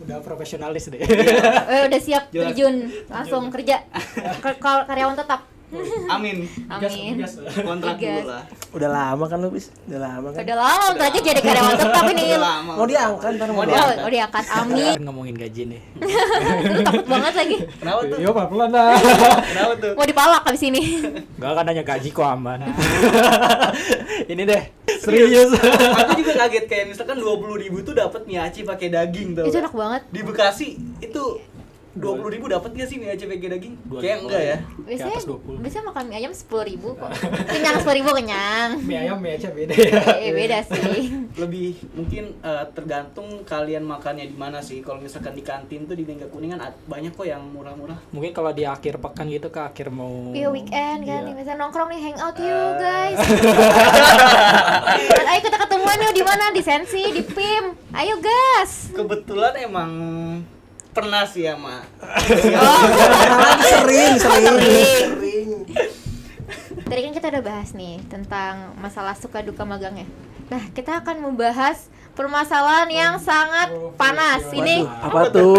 Udah profesionalis deh. Udah siap terjun langsung kerja karyawan tetap. Amin. Kontrak dulu lah. Udah lama kan lu, Bis? Udah lama kan? Udah lama untuk aja jadi karyawan tetap ini. Mau diangkat ntar mau diangkat. Oh, diangkat. Amin. Ngomongin gaji nih. Lu takut banget lagi. Kenapa tuh? Yo, pelan dah. Kenapa tuh? Mau dipalak abis ini. Enggak kan nanya gaji kok aman. Ini deh, serius. Aku juga kaget kayak misalkan 20.000 tuh dapat mie aci pakai daging tuh. Itu enak banget. Di Bekasi itu 20.000 dapat nggak sih mie aci pakai daging? Kayak enggak ya. Biasanya atas 20. biasanya makan mie ayam 10.000 kok. Kenyang 10.000 kenyang. Mie ayam mie aja beda ya. Beda sih. Lebih mungkin tergantung kalian makannya di mana sih. Kalau misalkan di kantin tuh di Mangga Kuningan banyak kok yang murah-murah. Mungkin kalau di akhir pekan gitu ke akhir mau Iya weekend kan, Iya. misalnya nongkrong nih hangout yuk guys. Ayo kita ketemuan yuk di mana? Di Sensi, di PIM. Ayo gas. Kebetulan emang pernah sih ya, Mak. Sering. Tadi kan kita udah bahas nih tentang masalah suka duka magangnya. Nah, kita akan membahas permasalahan yang sangat panas. Ini Apa tuh?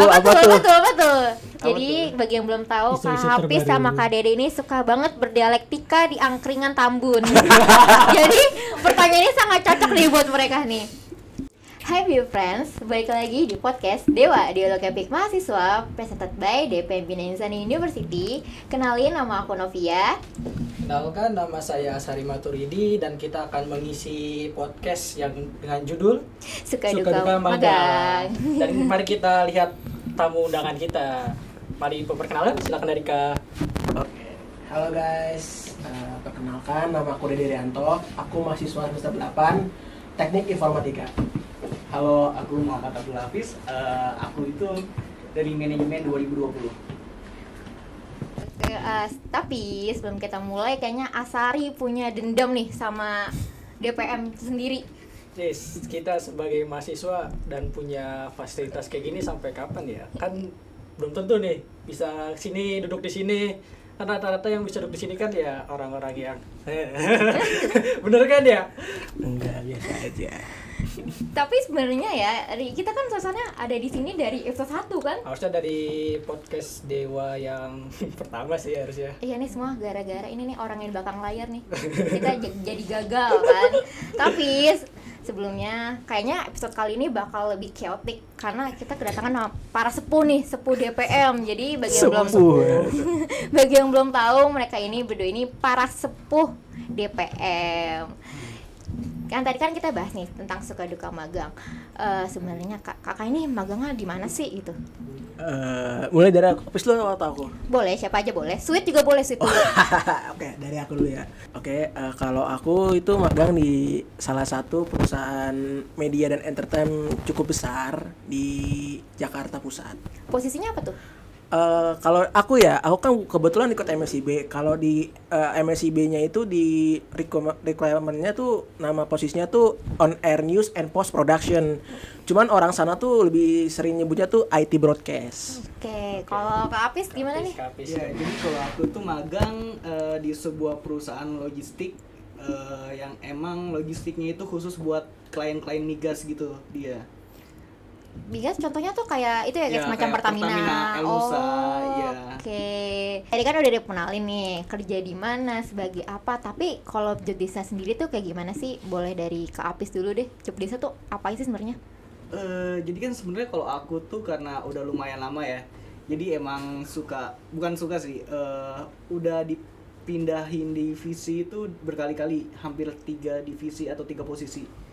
Jadi bagi yang belum tahu, Isu-isu Kak Hafiz terbaru. sama Kak Dede ini suka banget berdialektika di angkringan Tambun. Jadi pertanyaan ini sangat cocok nih buat mereka nih. Hai View Friends, balik lagi di podcast Dewa, Dialog Epik Mahasiswa, presented by DP Bina Insani University. Kenalin, nama aku Novia. Kenalkan, nama saya Asari Maturidi dan kita akan mengisi podcast yang dengan judul Suka duka magang. Dan mari kita lihat tamu undangan kita. Mari perkenalan, silakan dari Kak. Oke. Halo guys, perkenalkan nama aku Dede Rianto. Aku mahasiswa semester 8 Teknik Informatika. Halo, aku Muhammad Abdul Hafiz. Aku itu dari manajemen 2020. Tapi sebelum kita mulai, kayaknya Asari punya dendam nih sama DPM itu sendiri. Yes, kita sebagai mahasiswa dan punya fasilitas kayak gini sampai kapan ya? Kan belum tentu nih bisa sini duduk di sini. Kan rata-rata yang bisa duduk di sini kan ya orang-orang yang bener kan ya? Enggak, biasa aja. Tapi sebenarnya ya, kita kan suasananya ada di sini dari episode 1 kan? Harusnya dari podcast Dewa yang pertama sih harusnya. Iya nih semua gara-gara ini nih orang yang di belakang layar nih. Kita jadi gagal kan. Tapi sebelumnya kayaknya episode kali ini bakal lebih chaotic karena kita kedatangan para sepuh nih, sepuh DPM. Jadi bagi yang belum tahu, mereka ini berdua ini para sepuh DPM. Kan tadi kan kita bahas nih tentang suka duka magang. Sebenarnya kakak ini magangnya di mana sih gitu? Mulai dari aku, Hafiz lu atau aku? Boleh, siapa aja boleh. Sweet juga boleh, sweet dulu. Oke, dari aku dulu ya. Oke, kalau aku itu magang di salah satu perusahaan media dan entertainment cukup besar di Jakarta Pusat. Posisinya apa tuh? Kalau aku kan kebetulan ikut MSIB. Kalau di MSIB-nya itu di requirement-nya tuh nama posisinya tuh on air news and post production. Cuman orang sana tuh lebih sering nyebutnya tuh IT broadcast. Oke, kalau Kak Apis gimana nih? Ya, jadi kalau aku tuh magang di sebuah perusahaan logistik yang emang logistiknya itu khusus buat klien-klien migas gitu dia. Bigas contohnya tuh kayak itu ya guys, Ya, macam kayak Pertamina, Elmusa, ya. Oke. Tadi kan udah dikenalin nih kerja di mana, sebagai apa. Tapi kalau job desk sendiri tuh kayak gimana sih? Boleh dari Kak Apis dulu deh. Job desk tuh apa sih sebenarnya? Jadi kan sebenarnya kalau aku tuh karena udah lumayan lama ya, jadi emang bukan suka sih, udah dipindahin divisi itu berkali-kali, hampir 3 divisi atau 3 posisi.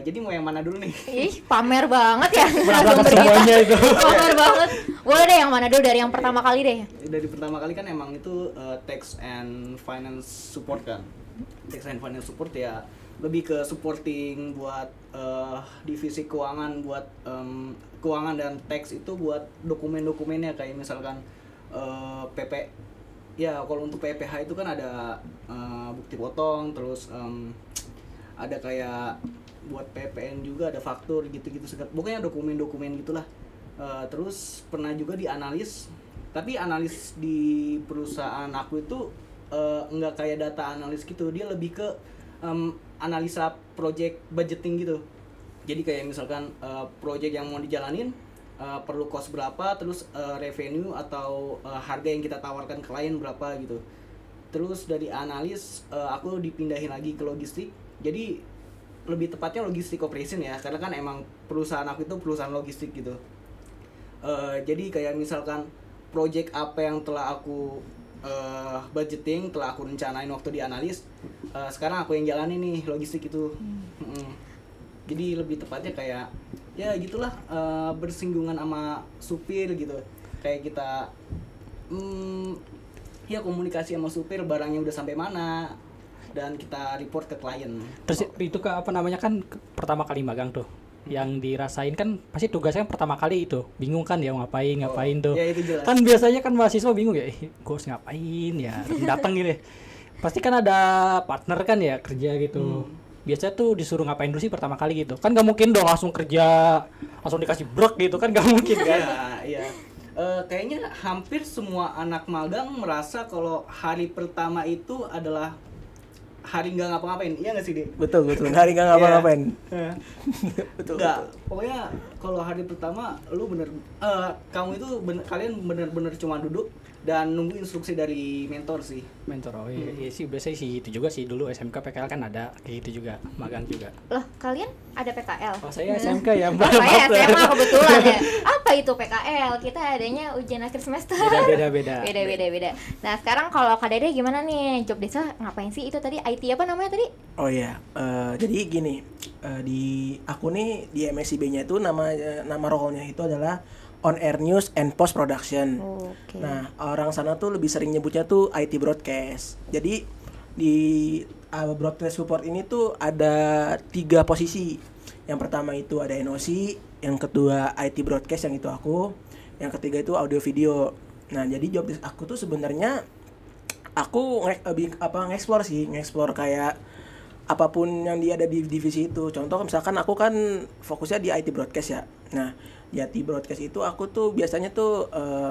Jadi mau yang mana dulu nih? Ih, pamer banget ya. Berangkat semuanya itu. Pamer banget. Boleh deh yang mana dulu, dari yang pertama kali deh. Dari pertama kali kan emang itu tax and finance support kan. Tax and finance support ya lebih ke supporting buat divisi keuangan, buat keuangan dan tax itu buat dokumen-dokumennya kayak misalkan PP. Ya kalau untuk PPH itu kan ada bukti potong, terus ada kayak buat PPN juga, ada faktur gitu-gitu, pokoknya dokumen-dokumen gitulah. Terus pernah juga dianalis, tapi analis di perusahaan aku itu nggak kayak data analis gitu, dia lebih ke analisa project budgeting gitu. Jadi kayak misalkan project yang mau dijalanin perlu cost berapa, terus revenue atau harga yang kita tawarkan ke klien berapa gitu. Terus dari analis aku dipindahin lagi ke logistik. Jadi lebih tepatnya logistik operation ya, karena kan emang perusahaan aku itu perusahaan logistik gitu. Jadi kayak misalkan project apa yang telah aku budgeting, telah aku rencanain waktu di analis, sekarang aku yang jalanin nih logistik itu. Jadi lebih tepatnya kayak ya gitulah, bersinggungan sama supir gitu. Kayak kita ya komunikasi sama supir, barangnya udah sampai mana, dan kita report ke klien. Terus itu apa namanya kan pertama kali magang tuh. Yang dirasain kan pasti tugasnya pertama kali itu. Bingung kan ya ngapain tuh. Ya itu jelas. Kan biasanya kan mahasiswa bingung ya, gue harus ngapain ya, datang gitu. Pasti kan ada partner kan ya kerja gitu. Biasanya tuh disuruh ngapain dulu sih pertama kali gitu. Kan gak mungkin dong langsung kerja, langsung dikasih brok gitu kan, gak mungkin kan. Iya. Kayaknya hampir semua anak magang merasa kalau hari pertama itu adalah hari nggak ngapa-ngapain, iya nggak sih, Dik? Betul, hari nggak ngapa-ngapain. Betul. Pokoknya kalau hari pertama lu kamu itu kalian bener-bener cuma duduk dan nunggu instruksi dari mentor sih. Mentor, iya sih biasanya sih itu juga sih, dulu SMK PKL kan ada kayak gitu juga, magang juga. Loh, kalian ada PKL? Oh, saya SMK ya, Mbak. Saya SMA kebetulan ya. Apa itu PKL? Kita adanya ujian akhir semester. Beda. Beda. Nah, sekarang kalau Kak Dede gimana nih? Job desa ngapain sih? Itu tadi IT apa namanya tadi? Oh iya, jadi gini, di aku nih di MSIB-nya itu nama role-nya itu adalah on air news and post production. Okay. Nah, orang sana tuh lebih sering nyebutnya tuh IT broadcast. Jadi di broadcast support ini tuh ada 3 posisi. Yang pertama itu ada NOC, yang kedua IT broadcast yang itu aku, yang ketiga itu audio video. Nah, jadi job desk aku tuh sebenarnya aku nge-explore kayak apapun yang dia ada di divisi itu. Contoh misalkan aku kan fokusnya di IT broadcast ya. Nah, di IT broadcast itu aku tuh biasanya tuh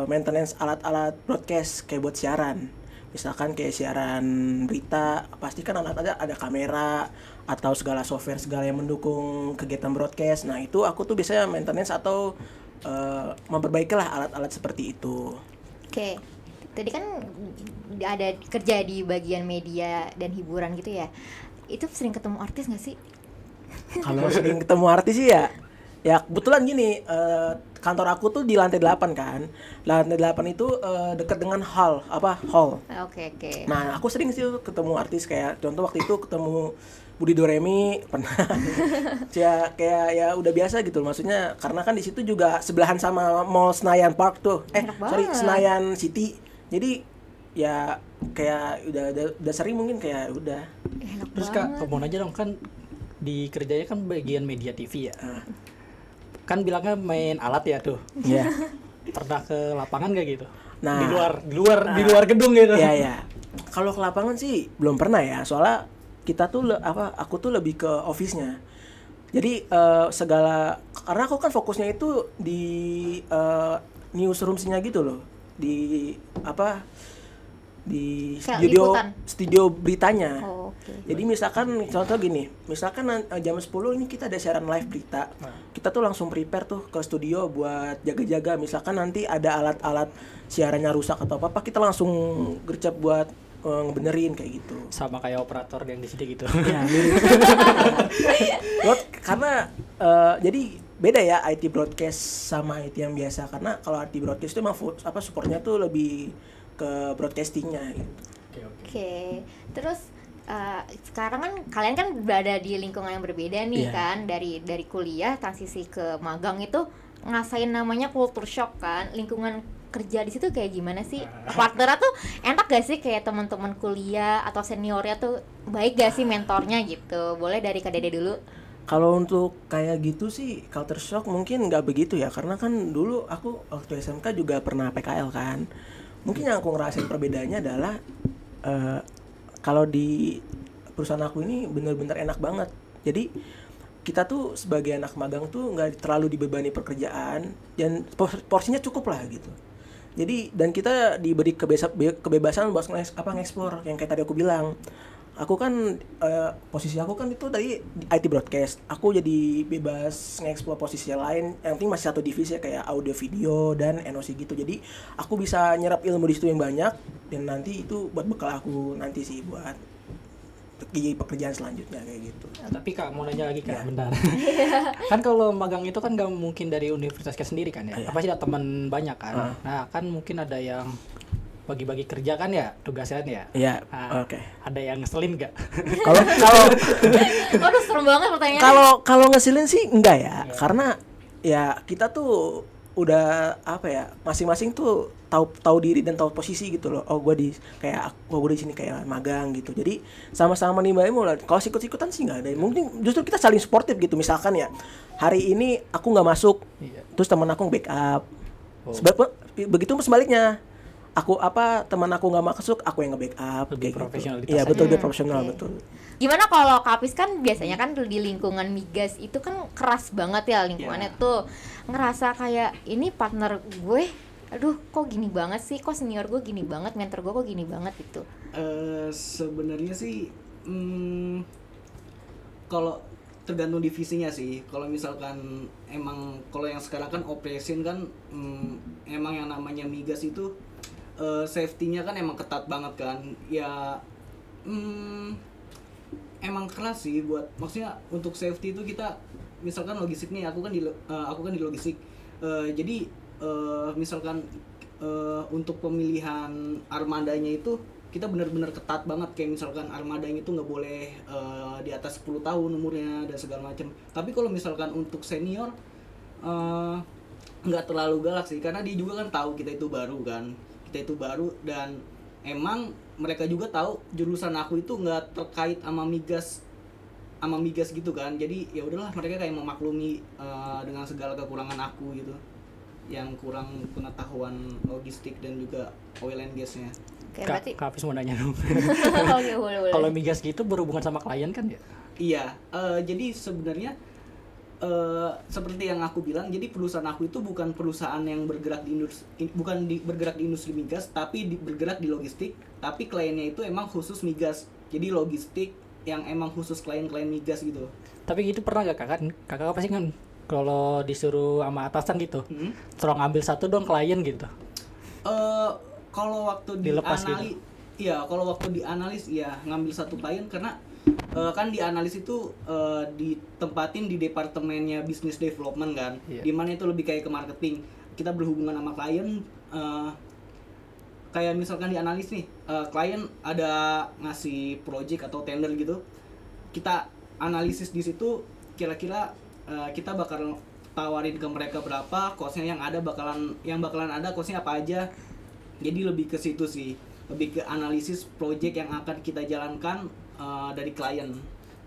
maintenance alat-alat broadcast kayak buat siaran. Misalkan kayak siaran berita, pasti kan ada kamera atau segala software segala yang mendukung kegiatan broadcast. Nah, itu aku tuh biasanya maintenance atau memperbaikilah alat-alat seperti itu. Oke. Tadi kan ada kerja di bagian media dan hiburan gitu ya. Itu sering ketemu artis nggak sih? Kalau sering ketemu artis sih ya kebetulan gini, kantor aku tuh di lantai 8 kan. Lantai 8 itu dekat dengan hall. Oke. Nah, aku sering sih ketemu artis, kayak contoh waktu itu ketemu Budi Doremi pernah. Ya kayak ya udah biasa gitu. Maksudnya karena kan di situ juga sebelahan sama Mall Senayan Park tuh. Senayan City. Jadi ya kayak udah sering mungkin kayak udah. Terus Kak, ngomong aja dong, kan di kerjanya kan bagian media TV ya. Kan bilangnya main alat ya tuh. Iya. Pernah ke lapangan gak gitu? Nah, di luar gedung gitu. Iya. Kalau ke lapangan sih belum pernah ya. Soalnya kita tuh aku tuh lebih ke office-nya. Jadi karena aku kan fokusnya itu di newsroom-nya gitu loh. Di studio beritanya. Okay. Jadi misalkan contoh gini, misalkan jam 10 ini kita ada siaran live berita. Kita tuh langsung prepare tuh ke studio buat jaga-jaga. Misalkan nanti ada alat-alat siarannya rusak atau apa, kita langsung gercep buat ngebenerin kayak gitu. Sama kayak operator yang di sini gitu. Ya, karena jadi beda ya IT broadcast sama IT yang biasa. Karena kalau IT broadcast itu emang supportnya tuh lebih ke broadcastingnya gitu. Oke. Terus sekarang kan kalian kan berada di lingkungan yang berbeda nih kan, dari kuliah transisi ke magang itu ngasain namanya culture shock kan. Lingkungan kerja di situ kayak gimana sih? Partnernya tuh enak gak sih, kayak teman-teman kuliah atau seniornya tuh baik gak sih, mentornya gitu? Boleh dari Kak Dede dulu. Kalau untuk kayak gitu sih culture shock mungkin nggak begitu ya, karena kan dulu aku waktu SMK juga pernah PKL kan. Mungkin yang aku ngerasain perbedaannya adalah kalau di perusahaan aku ini bener-bener enak banget. Jadi kita tuh sebagai anak magang tuh nggak terlalu dibebani pekerjaan dan porsinya cukup lah gitu. Jadi dan kita diberi kebebasan buat nge-explore yang kayak tadi aku bilang. Aku kan posisi aku kan itu tadi di IT broadcast. Aku jadi bebas nge-explore posisi yang lain. Yang penting masih satu divisi ya, kayak audio video dan NOC gitu. Jadi aku bisa nyerap ilmu di situ yang banyak dan nanti itu buat bekal aku nanti sih buat di pekerjaan selanjutnya kayak gitu. Tapi Kak mau nanya lagi Kak, bentar. Kan kalau magang itu kan gak mungkin dari universitas kita sendiri kan ya. Pasti ada teman banyak kan. Nah, kan mungkin ada yang bagi-bagi kerja kan ya, tugasnya ya. Iya, Nah, oke. Ada yang ngeselin gak? Kalau Aduh serem banget pertanyaannya. kalau ngesilin sih enggak ya, karena ya kita tuh udah apa ya, masing-masing tuh tahu diri dan tahu posisi gitu loh. Oh gue di sini kayak magang gitu, jadi sama-sama nimbain mulai. Kalau sikut-sikutan sih nggak ada, mungkin justru kita saling sportif gitu. Misalkan ya hari ini aku nggak masuk, terus teman aku backup. Begitu sebaliknya, teman aku nggak masuk, aku yang nge-backup. Lebih kayak profesional gitu. gitu. Iya betul, lebih profesional betul. Gimana kalau Kapis kan biasanya kan di lingkungan migas itu kan keras banget ya lingkungannya tuh. Ngerasa kayak ini partner gue, aduh kok gini banget sih, kok senior gue gini banget, mentor gue kok gini banget gitu. Sebenarnya sih kalau tergantung divisinya sih. Kalau misalkan emang kalau yang sekarang kan operation kan emang yang namanya migas itu safety-nya kan emang ketat banget kan. Ya emang keras sih buat, maksudnya untuk safety itu kita misalkan logistik nih, aku kan di logistik. Jadi misalkan untuk pemilihan armadanya itu kita benar-benar ketat banget, kayak misalkan armadanya itu nggak boleh di atas 10 tahun umurnya dan segala macam. Tapi kalau misalkan untuk senior nggak terlalu galak sih, karena dia juga kan tahu kita itu baru dan emang mereka juga tahu jurusan aku itu nggak terkait sama migas gitu kan. Jadi ya udahlah, mereka kayak memaklumi dengan segala kekurangan aku gitu, yang kurang pengetahuan logistik dan juga oil and gasnya. Oke, Kak, berarti Kak Hafiz mau nanya dong. Oke, boleh. Kalau migas gitu berhubungan sama klien kan ya? Iya, jadi sebenarnya seperti yang aku bilang, jadi perusahaan aku itu bukan perusahaan yang bergerak di industri migas, tapi bergerak di logistik. Tapi kliennya itu emang khusus migas, jadi logistik yang emang khusus klien-klien migas gitu. Tapi gitu pernah gak kakak pasti kan kalau disuruh sama atasan gitu, tolong ambil satu dong klien gitu. Kalau waktu Dilepas dianalis, gitu. iya, kalau waktu dianalis ya ngambil satu klien, karena kan dianalis itu ditempatin di departemennya business development kan, dimana itu lebih kayak ke marketing. Kita berhubungan sama klien, kayak misalkan dianalis nih, klien ada ngasih project atau tender gitu, kita analisis di situ kira-kira kita bakal tawarin ke mereka berapa, costnya yang bakalan ada costnya apa aja. Jadi lebih ke situ sih, lebih ke analisis project yang akan kita jalankan dari klien.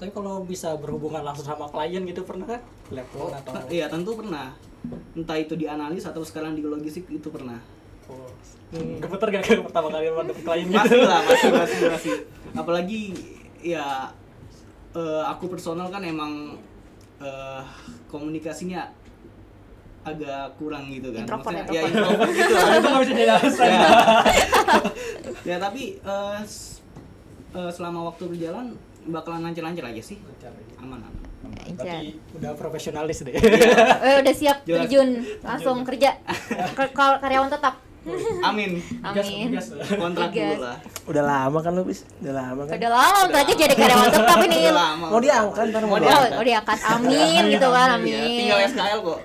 Tapi kalau bisa berhubungan langsung sama klien gitu pernah kan? Telepon atau? Iya tentu pernah. Entah itu dianalis atau sekarang di logistik itu pernah. Gemeter gak ke pertama kali mantep klien gitu? Pasti lah, masih. Apalagi ya aku personal kan emang komunikasinya agak kurang gitu kan. Introvert gitu lah. Itu gak bisa jadi alasan. Ya tapi selama waktu berjalan bakalan lancar-lancar aja sih. Aman. Berarti udah profesionalis deh. Udah siap Jelas. terjun langsung kerja karyawan tetap. Amin. Amin. Kontrak Migas. dulu lah. Udah lama kan lu, Bis? Udah lama kan? Udah lama lagi jadi karyawan tetap ini. Udah lama. Mau diangkat ntar mau Oh, diangkat. Amin gitu kan, Iya, amin. tinggal SKL kok.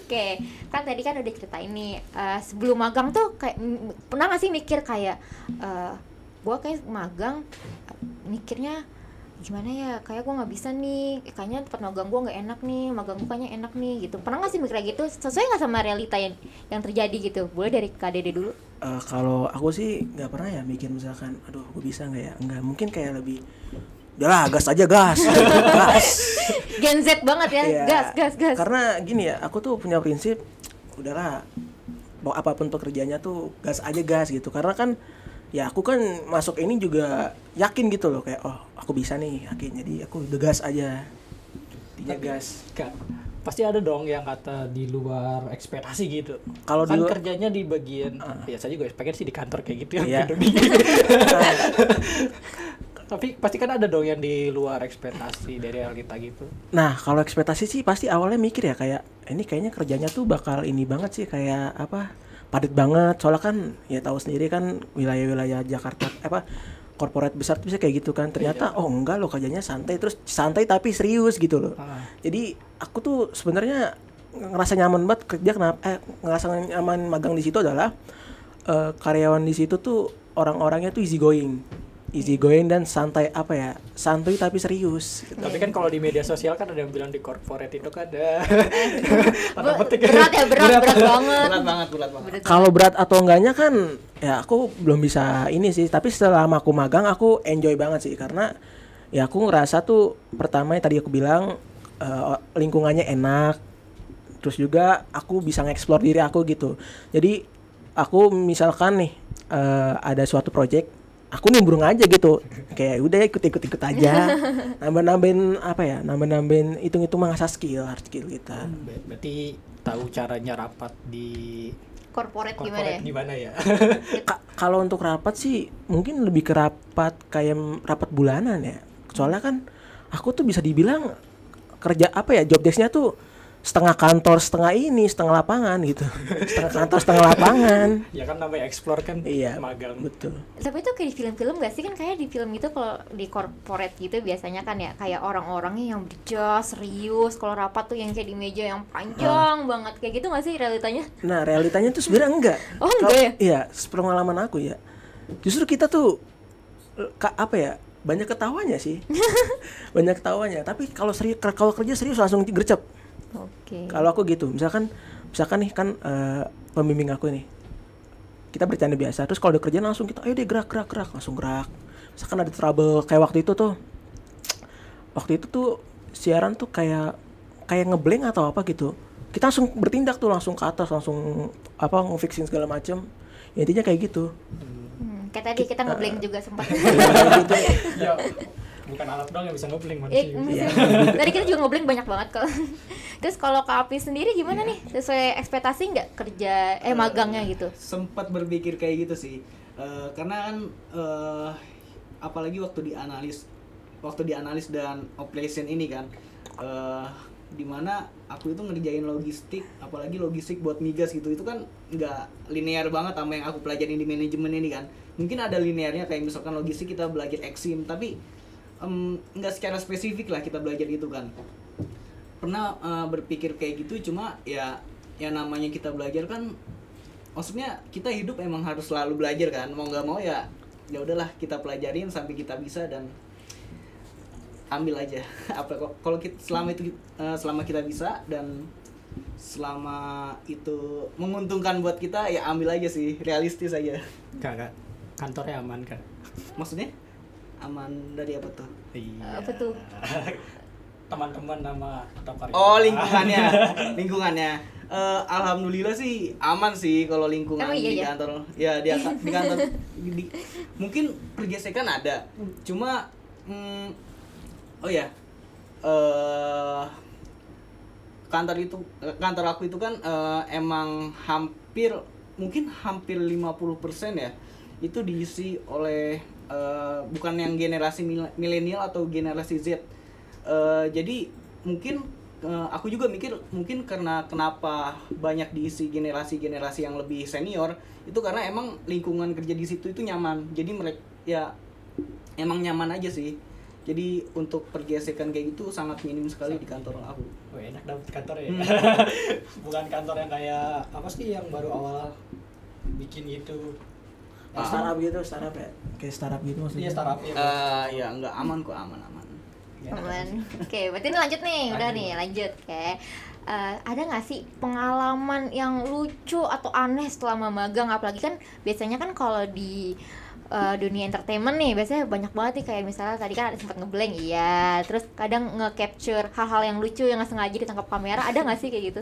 Oke, kan tadi kan udah ceritain nih sebelum magang tuh kayak pernah nggak sih mikir kayak gue kayak magang mikirnya gimana ya, kayak gue nggak bisa nih, kayaknya tempat magang gue nggak enak nih, magang gue kayaknya enak nih gitu. Pernah nggak sih mikir kayak gitu, sesuai nggak sama realita yang terjadi gitu? Boleh dari Kak Dede dulu. Kalau aku sih nggak pernah ya mikir misalkan, aduh gue bisa nggak ya? Nggak, mungkin kayak lebih, udahlah gas aja gas. Gen Z banget ya, Iya, gas. Karena gini ya, aku tuh punya prinsip, udahlah, mau apapun pekerjaannya tuh gas aja gas gitu. Karena kan ya aku kan masuk ini juga yakin gitu loh, kayak oh aku bisa nih, yakin, jadi aku udah gas aja. Tiga gas. Kak, pasti ada dong yang kata di luar ekspektasi gitu. Kalau kan di luar- kerjanya di bagian biasa juga pengen sih di kantor kayak gitu Iya. ya. Tapi pasti kan ada dong yang di luar ekspektasi dari realita gitu. Nah, kalau ekspektasi sih pasti awalnya mikir ya kayak ini kayaknya kerjanya tuh bakal ini banget sih kayak apa? Padat banget. Soalnya kan ya tahu sendiri kan wilayah-wilayah Jakarta apa corporate besar tuh bisa kayak gitu kan. Ternyata oh enggak loh kerjanya santai terus santai tapi serius gitu loh. Jadi aku tuh sebenarnya ngerasa nyaman banget kerja ngerasa nyaman magang di situ adalah karyawan di situ tuh orang-orangnya tuh easy going dan santai apa ya santuy tapi serius gitu. Tapi kan kalau di media sosial kan ada yang bilang di corporate itu kan ada berat banget. Berat banget. Kalau berat atau enggaknya kan ya aku belum bisa ini sih, tapi setelah aku magang aku enjoy banget sih karena ya aku ngerasa tuh pertama yang tadi aku bilang lingkungannya enak, terus juga aku bisa nge-explore diri aku gitu. Jadi aku misalkan nih ada suatu project aku nimbrung aja gitu kayak udah ikut aja nambah-nambahin apa ya nambah-nambahin hitung-hitung mengasah skill hard skill kita. Berarti tahu caranya rapat di Corporate gimana ya? Kalau untuk rapat sih mungkin lebih ke rapat kayak rapat bulanan ya, soalnya kan aku tuh bisa dibilang kerja apa ya job desk-nya tuh setengah kantor setengah lapangan gitu. Setengah kantor setengah lapangan. Ya kan namanya explore kan iya, magang. Betul. Tapi itu kayak di film-film gak sih kan kayak di film itu kalau di corporate gitu biasanya kan ya kayak orang-orangnya yang berjas serius, kalau rapat tuh yang kayak di meja yang panjang banget kayak gitu gak sih realitanya? Nah realitanya tuh sebenarnya enggak. Oh enggak ya? Iya sepengalaman aku ya. Justru kita tuh apa ya banyak ketawanya sih. Banyak ketawanya. Tapi kalau kerja serius langsung gercep. Oke. Kalau aku gitu, misalkan nih kan pembimbing aku nih, kita bercanda biasa, terus kalau udah kerjaan langsung kita, ayo deh gerak, langsung gerak. Misalkan ada trouble kayak waktu itu tuh siaran tuh kayak ngeblank atau apa gitu, kita langsung bertindak tuh langsung ke atas, langsung apa nge-fixing segala macem. Ya, intinya kayak gitu. Kayak tadi kita ngeblank juga sempat. Gitu. Ya, bukan alat doang yang bisa ngeblank Iya. manusia. Tadi kita juga ngeblank banyak banget kalau. Terus kalau Kak Api sendiri gimana nih? Sesuai ekspektasi nggak kerja magangnya gitu? Sempat berpikir kayak gitu sih. Karena kan apalagi waktu dianalis dan operation ini kan dimana aku itu ngerjain logistik, apalagi logistik buat migas gitu, itu kan nggak linear banget sama yang aku pelajarin di manajemen ini kan. Mungkin ada linearnya kayak misalkan logistik kita belajar Exim, tapi nggak secara spesifik lah kita belajar itu kan. Pernah berpikir kayak gitu, cuma ya namanya kita belajar kan, maksudnya kita hidup emang harus selalu belajar kan, mau nggak mau ya udahlah kita pelajarin sampai kita bisa dan ambil aja apa kalau kita selama kita bisa dan selama itu menguntungkan buat kita ya ambil aja sih, realistis aja. Kak, kantornya aman kan? Maksudnya aman dari apa tuh? Iya. Apa tuh? Teman-teman sama atau karyawan. Oh, lingkungannya. Alhamdulillah sih aman sih kalau lingkungan di kantor. Ya di kantor mungkin pergesekan ada. Cuma kantor aku itu kan emang hampir 50% ya itu diisi oleh bukan yang generasi milenial atau generasi Z. Jadi mungkin aku juga mikir mungkin kenapa banyak diisi generasi yang lebih senior itu karena emang lingkungan kerja di situ itu nyaman. Jadi mereka ya emang nyaman aja sih. Jadi untuk pergesekan kayak gitu sangat minim sekali di kantor aku. Oh, enak dapet kantor ya. Bukan kantor yang kayak apa sih yang baru awal bikin gitu. Startup gitu, startup ya. Kayak startup gitu maksudnya. Iya, startup ya. Ya enggak aman kok, aman. Aman. Oke, berarti ini lanjut nih. Udah nih, lanjut. Oke. Ada nggak sih pengalaman yang lucu atau aneh setelah magang? Apalagi kan biasanya kan kalau di dunia entertainment nih biasanya banyak banget nih, kayak misalnya tadi kan ada sempat ngeblank, iya, terus kadang nge-capture hal-hal yang lucu yang nggak sengaja ditangkap kamera. Ada nggak sih kayak gitu?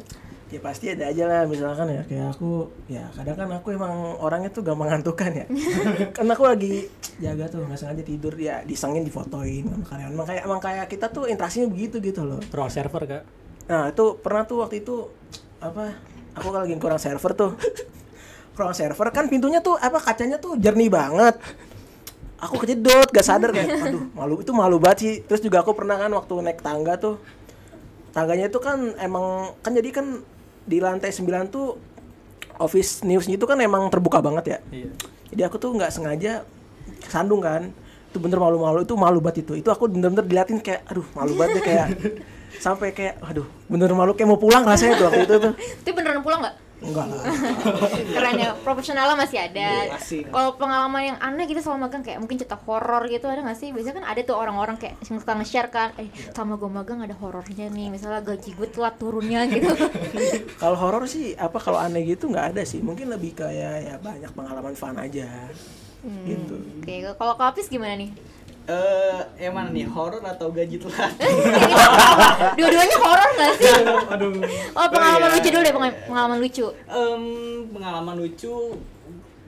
Ya pasti ada aja lah, misalkan ya kayak aku, ya kadang kan aku emang orangnya tuh gampang ngantukan ya. Karena aku lagi jaga tuh nggak sengaja tidur, ya disengin difotoin sama karyawan. Emang kayak kita tuh interaksinya begitu gitu loh. Pro server Kak. Nah itu pernah tuh waktu itu apa? Aku lagi kurang server tuh. Kurang server kan pintunya tuh apa kacanya tuh jernih banget. aku kejedot gak sadar kayak aduh malu banget sih. Terus juga aku pernah kan waktu naik tangga tuh, tangganya itu kan emang kan jadi kan di lantai 9 tuh office newsnya itu kan emang terbuka banget ya. Iya. Jadi aku tuh nggak sengaja sandung kan, itu bener malu banget itu aku bener-bener diliatin kayak aduh malu banget deh, kayak sampai kayak aduh bener malu kayak mau pulang rasanya tuh waktu itu tuh. Itu beneran pulang nggak? Enggak lah. Keren ya, profesionalnya masih ada. Masih. Kalau pengalaman yang aneh gitu selama magang kayak mungkin cerita horor gitu ada nggak sih? Biasanya kan ada tuh orang-orang kayak suka nge-share kan, sama gue magang ada horornya nih, misalnya gaji gue telat turunnya gitu. Kalau horor sih kalau aneh gitu nggak ada sih, mungkin lebih kayak ya banyak pengalaman fun aja gitu. Oke, kalau Kapis gimana nih? Yang mana nih, horor atau gaji telat? Dua-duanya horor nggak sih? Aduh. Oh, pengalaman Oh, iya. lucu dulu deh, pengalaman lucu. Pengalaman lucu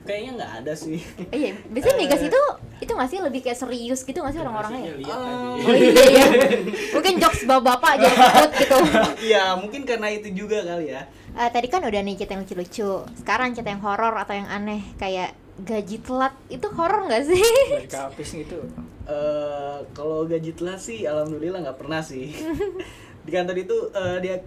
kayaknya nggak ada sih. Iya, biasanya migas itu nggak sih lebih kayak serius gitu nggak sih orang-orangnya ya? Lihat tadi. Oh iya. Mungkin jokes bapak-bapak jadi takut gitu. Iya, mungkin karena itu juga kali ya. Tadi kan udah nih cerita yang lucu-lucu. Sekarang cerita yang horor atau yang aneh kayak gaji telat itu horor nggak sih? Dari Kapis gitu. Kalau gaji telat sih alhamdulillah nggak pernah sih. Di kantor itu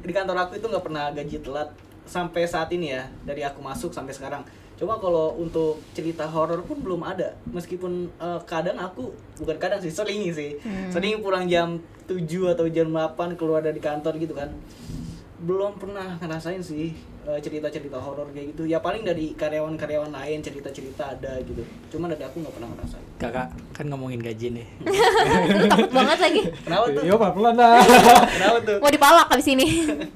di kantor aku itu nggak pernah gaji telat sampai saat ini ya, dari aku masuk sampai sekarang. Cuma kalau untuk cerita horor pun belum ada, meskipun kadang aku bukan kadang sih, sering sih sering pulang jam 7 atau jam 8 keluar dari kantor gitu kan. Belum pernah ngerasain sih cerita-cerita horor kayak gitu. Ya paling dari karyawan-karyawan lain cerita-cerita ada gitu. Cuman dari aku nggak pernah ngerasain. Kakak kan ngomongin gaji nih. Lu takut banget lagi. Kenapa tuh? Yo pelan lah. Kenapa tuh? Mau dipalak abis ini.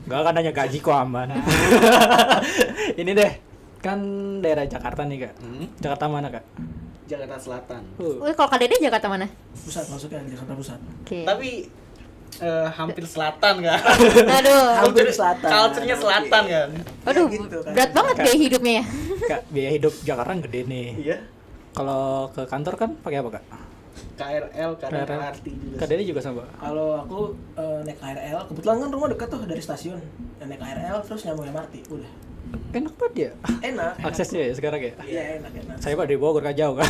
Gak akan nanya gaji kok aman. Ini deh, kan daerah Jakarta nih kak. Jakarta mana kak? Jakarta Selatan. Wih, kalau Kak Dede Jakarta mana? Pusat masuknya di Jakarta Pusat. Oke. Tapi hampir selatan kan. Aduh. Hampir selatan. Culture-nya selatan kan. Aduh, gitu kan. berat banget gaya hidupnya ya. Kak, biaya hidup Jakarta gede nih. Iya. Kalau ke kantor kan pakai apa kak? KRL, kadang KRL. LRT juga. Kak Dede juga sama. Kalau aku naik KRL, kebetulan kan rumah dekat tuh dari stasiun. Naik KRL terus nyambung MRT, udah. Enak banget ya. Enak. Aksesnya ya sekarang ya. Iya enak. Saya pak dari Bogor kan jauh kan.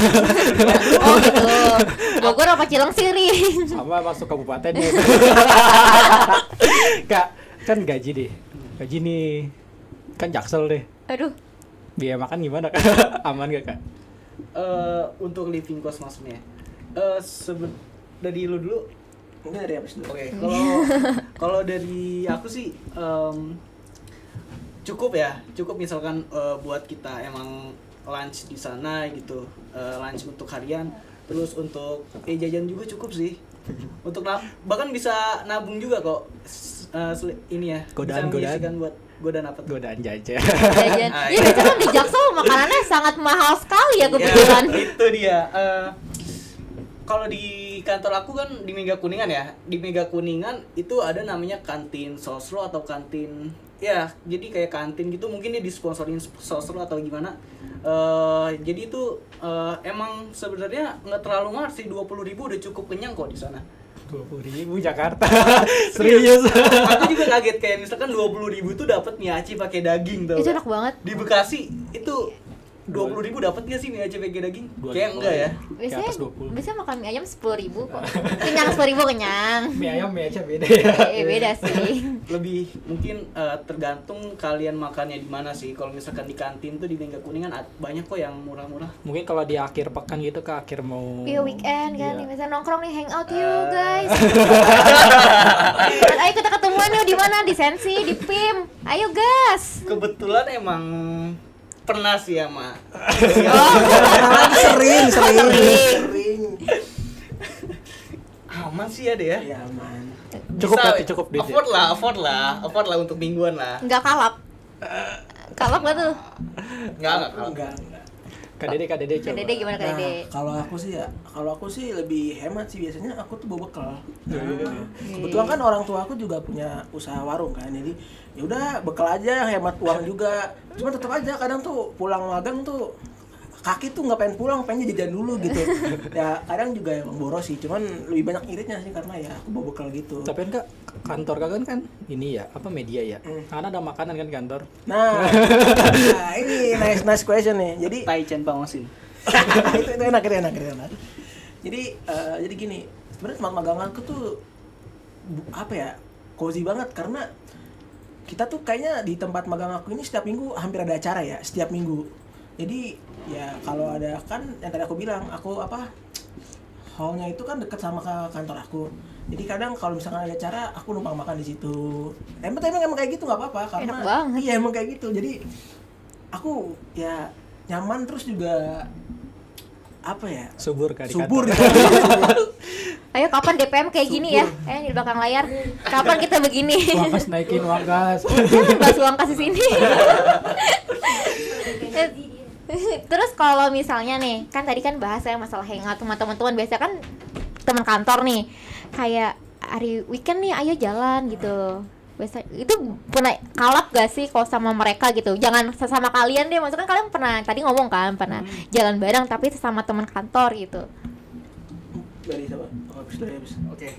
Oh gitu. Bogor apa Cilengsi, Ri? Sama masuk kabupaten ya. Kak, kan gaji deh. Gaji nih kan Jaksel deh. Aduh. Biaya makan gimana kak? Aman gak kak? Untuk living cost maksudnya. Dari lu dulu. Mungkin dari habis dulu. Oke, kalau dari aku sih cukup misalkan buat kita emang lunch di sana gitu, lunch untuk harian, terus untuk jajan juga cukup sih. Untuk bahkan bisa nabung juga kok. Ini ya. Godaan. Bisa menyisihkan buat godaan apa tuh? Godaan jajan. Jajan. Ah, Iya, iya. biasanya kan di Jaksel makanannya sangat mahal sekali ya kebetulan. Ya, itu dia. Kalau di kantor aku kan di Mega Kuningan ya. Di Mega Kuningan itu ada namanya kantin sosro atau kantin, ya jadi kayak kantin gitu, mungkin dia disponsorin sosro atau gimana. Jadi itu emang sebenarnya nggak terlalu mahal sih, 20.000 udah cukup kenyang kok di sana. 20.000 Jakarta. Serius. Aku juga kaget kayak misalkan 20.000 tuh dapat mie aci pakai daging tuh. Itu enak banget. Di Bekasi itu 20.000 dapat nggak sih mie aci pakai daging? 20.000. Kayak enggak ya. Biasanya, atas 20. biasanya makan mie ayam 10.000 kok. Kenyang 10.000 kenyang. Mie ayam mie aja beda ya. Beda sih. Lebih mungkin tergantung kalian makannya di mana sih. Kalau misalkan di kantin tuh di Mega Kuningan banyak kok yang murah-murah. Mungkin kalau di akhir pekan gitu ke akhir mau Iya weekend kan, Iya. misalnya nongkrong nih hangout yuk guys. Ayo kita ketemuan yuk di mana? Di Sensi, di PIM. Ayo gas. Kebetulan emang pernah sih sama. Sering. Aman sih ada ya. Iya aman. Cukup Bisa, ya, cukup duit ya? afford lah untuk mingguan lah. Enggak kalap. Kalap gak tuh? Enggak. Enggak. Kak Dede Kak coba. Dede gimana Kak Nah, Dede? kalau aku sih lebih hemat sih, biasanya aku tuh bawa bekal. Kebetulan kan orang tua aku juga punya usaha warung kan, jadi ya udah bekal aja, hemat uang juga. Cuma tetap aja kadang tuh pulang magang tuh kaki tuh nggak pengen pulang, pengen jajan dulu gitu. Ya kadang juga yang boros sih, cuman lebih banyak iritnya sih karena ya aku bawa bekal gitu. Tapi kan Kak, kantor Kak kan ini ya, apa media ya? Karena ada makanan kan kantor. Nah ini nice question nih. Jadi Taichan Pangosin. itu enak. Jadi gini, sebenarnya tempat magang aku tuh apa ya, cozy banget karena kita tuh kayaknya di tempat magang aku ini setiap minggu hampir ada acara ya, setiap minggu. Jadi ya kalau ada kan yang tadi aku bilang, aku hallnya itu kan deket sama kantor aku. Jadi kadang kalau misalkan ada acara, aku numpang makan di situ. Emang kayak gitu nggak apa-apa karena enak banget. iya emang kayak gitu. Jadi aku ya nyaman, terus juga apa ya? Subur kali. Subur. Ayo kapan DPM kayak gini ya? Di belakang layar. Kapan kita begini? Uang kas naikin uang gas. Jangan bahas uang kasih sini. Terus kalau misalnya nih, kan tadi kan bahas ya masalah hangout sama teman-teman, biasa kan teman kantor nih, kayak hari weekend nih ayo jalan gitu. Biasa itu pernah kalap gak sih kalau sama mereka gitu? Jangan sesama kalian deh, maksudnya kalian pernah tadi ngomong kan pernah jalan bareng tapi sesama teman kantor gitu. Dari siapa? Habis. Oke.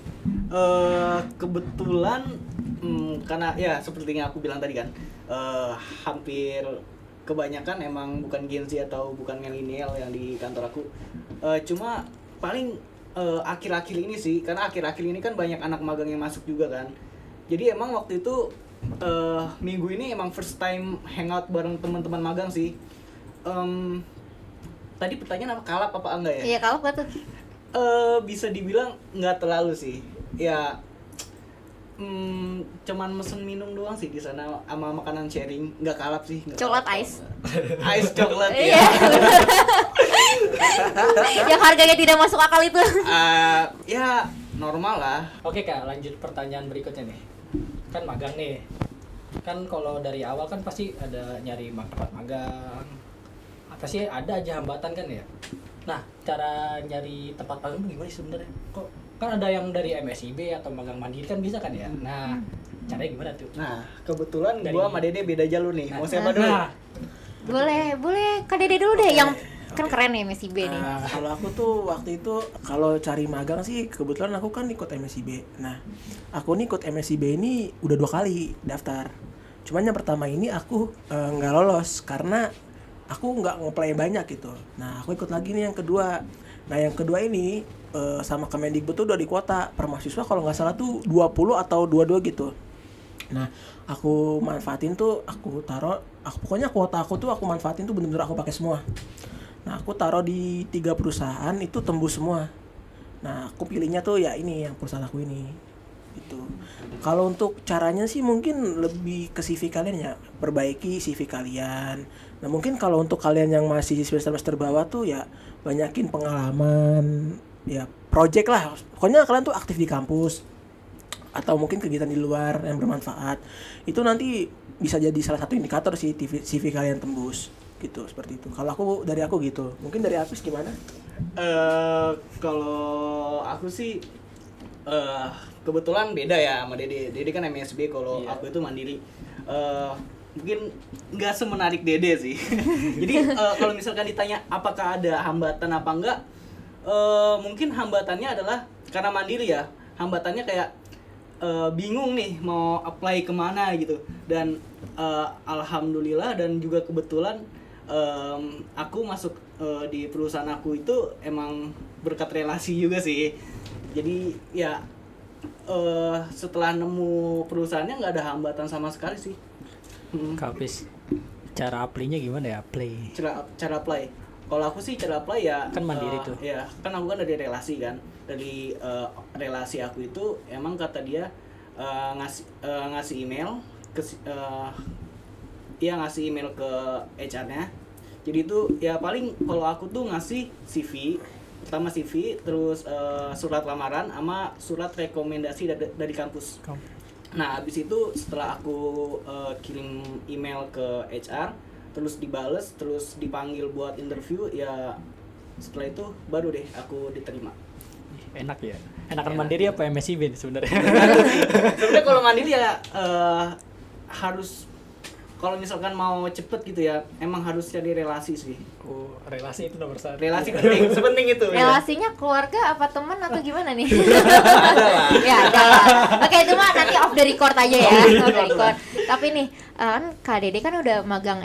Kebetulan karena ya seperti yang aku bilang tadi kan, hampir kebanyakan emang bukan Gen Z atau bukan milenial yang di kantor aku. Cuma paling akhir-akhir ini sih, karena akhir-akhir ini kan banyak anak magang yang masuk juga kan. Jadi emang waktu itu minggu ini emang first time hangout bareng teman-teman magang sih. Tadi pertanyaan apa, kalap apa enggak ya? Iya, kalap gak tuh? Bisa dibilang nggak terlalu sih. Ya cuman mesen minum doang sih di sana sama makanan sharing, nggak kalap sih. Coklat ice. Ice coklat ya. Iya. Yang harganya tidak masuk akal itu. Ya normal lah. Oke Kak, lanjut pertanyaan berikutnya nih. Kan magang nih. Kan kalau dari awal kan pasti ada nyari tempat magang. Pasti ada aja hambatan kan ya. Nah, cara nyari tempat magang gimana sih sebenarnya? Kok kan ada yang dari MSIB atau magang mandiri kan bisa kan ya? Nah, caranya gimana tuh? Nah, kebetulan Dari- gua sama Dede beda jalur nih. Mau siapa dulu? Nah, Boleh Kak Dede dulu deh, yang kan keren nih MSIB nih. Kalau aku tuh waktu itu kalau cari magang sih kebetulan aku kan ikut MSIB. Nah, aku nih ikut MSIB ini udah 2 kali daftar. Cuman yang pertama ini aku nggak lolos karena aku nggak nge-play banyak gitu. Nah, aku ikut lagi nih yang kedua. Nah, yang kedua ini sama Kemendikbud tuh udah di kuota per mahasiswa kalau nggak salah tuh 20 atau 22 gitu. Nah, aku manfaatin tuh, pokoknya kuota aku tuh aku manfaatin tuh bener-bener aku pakai semua. Nah, aku taruh di 3 perusahaan itu tembus semua. Nah, aku pilihnya tuh ya ini yang perusahaan aku ini. Gitu. Kalau untuk caranya sih mungkin lebih ke CV kalian ya, perbaiki CV kalian. Nah, mungkin kalau untuk kalian yang masih semester bawah tuh ya banyakin pengalaman, ya project lah. Pokoknya kalian tuh aktif di kampus atau mungkin kegiatan di luar yang bermanfaat. Itu nanti bisa jadi salah satu indikator sih CV kalian tembus. Gitu, seperti itu. Kalau dari aku gitu. Mungkin dari Apis gimana? Kalau aku sih kebetulan beda ya sama Dede. Dede kan MSB, kalau Iya. aku itu mandiri. Mungkin nggak semenarik Dede sih. Jadi kalau misalkan ditanya apakah ada hambatan apa enggak, mungkin hambatannya adalah karena mandiri ya. Hambatannya kayak bingung nih mau apply kemana gitu. Dan alhamdulillah dan juga kebetulan aku masuk di perusahaan aku itu emang berkat relasi juga sih. Jadi ya setelah nemu perusahaannya nggak ada hambatan sama sekali sih. Kak Apis, cara apply-nya gimana ya? Apply. Cara apply, kalau aku sih cara apply ya Kan mandiri tuh. ya kan aku kan dari relasi kan, dari relasi aku itu emang kata dia ngasih email ke ngasih email ke HR-nya. Jadi itu ya paling kalau aku tuh ngasih CV, pertama CV, terus surat lamaran sama surat rekomendasi dari kampus. Nah, habis itu setelah aku kirim email ke HR, terus dibales, terus dipanggil buat interview, ya setelah itu baru deh aku diterima. Enak ya? Enakan mandiri apa MSIB sebenarnya? Sebenarnya kalau mandiri ya harus, kalau misalkan mau cepet gitu ya, emang harus cari relasi sih. Oh, relasi itu nomor 1. Relasi penting, sepenting itu. Relasinya keluarga apa teman atau gimana nih? Ada lah. Ya, ada lah. Oke, itu mah nanti off the record aja ya. Off the record. Tapi nih, kan Kak Dede kan udah magang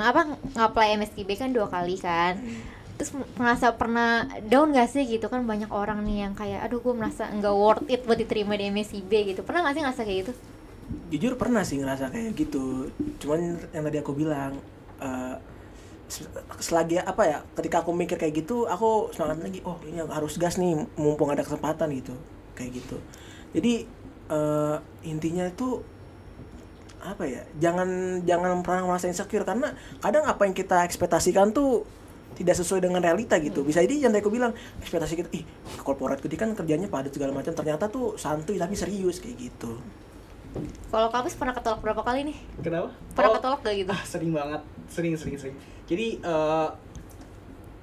apa, nge-apply MSIB kan 2 kali kan. Terus merasa pernah down gak sih gitu kan, banyak orang nih yang kayak aduh gue merasa nggak worth it buat diterima di MSIB gitu. Pernah gak sih ngerasa kayak gitu? Jujur pernah sih ngerasa kayak gitu. Cuman yang tadi aku bilang, selagi apa ya, ketika aku mikir kayak gitu, aku semangat lagi, oh ini harus gas nih, mumpung ada kesempatan gitu, kayak gitu. Jadi intinya itu apa ya, jangan pernah merasa insecure, karena kadang apa yang kita ekspektasikan tuh tidak sesuai dengan realita gitu. Bisa jadi yang tadi aku bilang, ekspektasi kita, ke korporat gede kan kerjanya padat segala macam, ternyata tuh santuy tapi serius kayak gitu. Kalau Kapis pernah ketolak berapa kali nih? Kenapa? Pernah ketolak gak gitu? Sering banget, sering. Jadi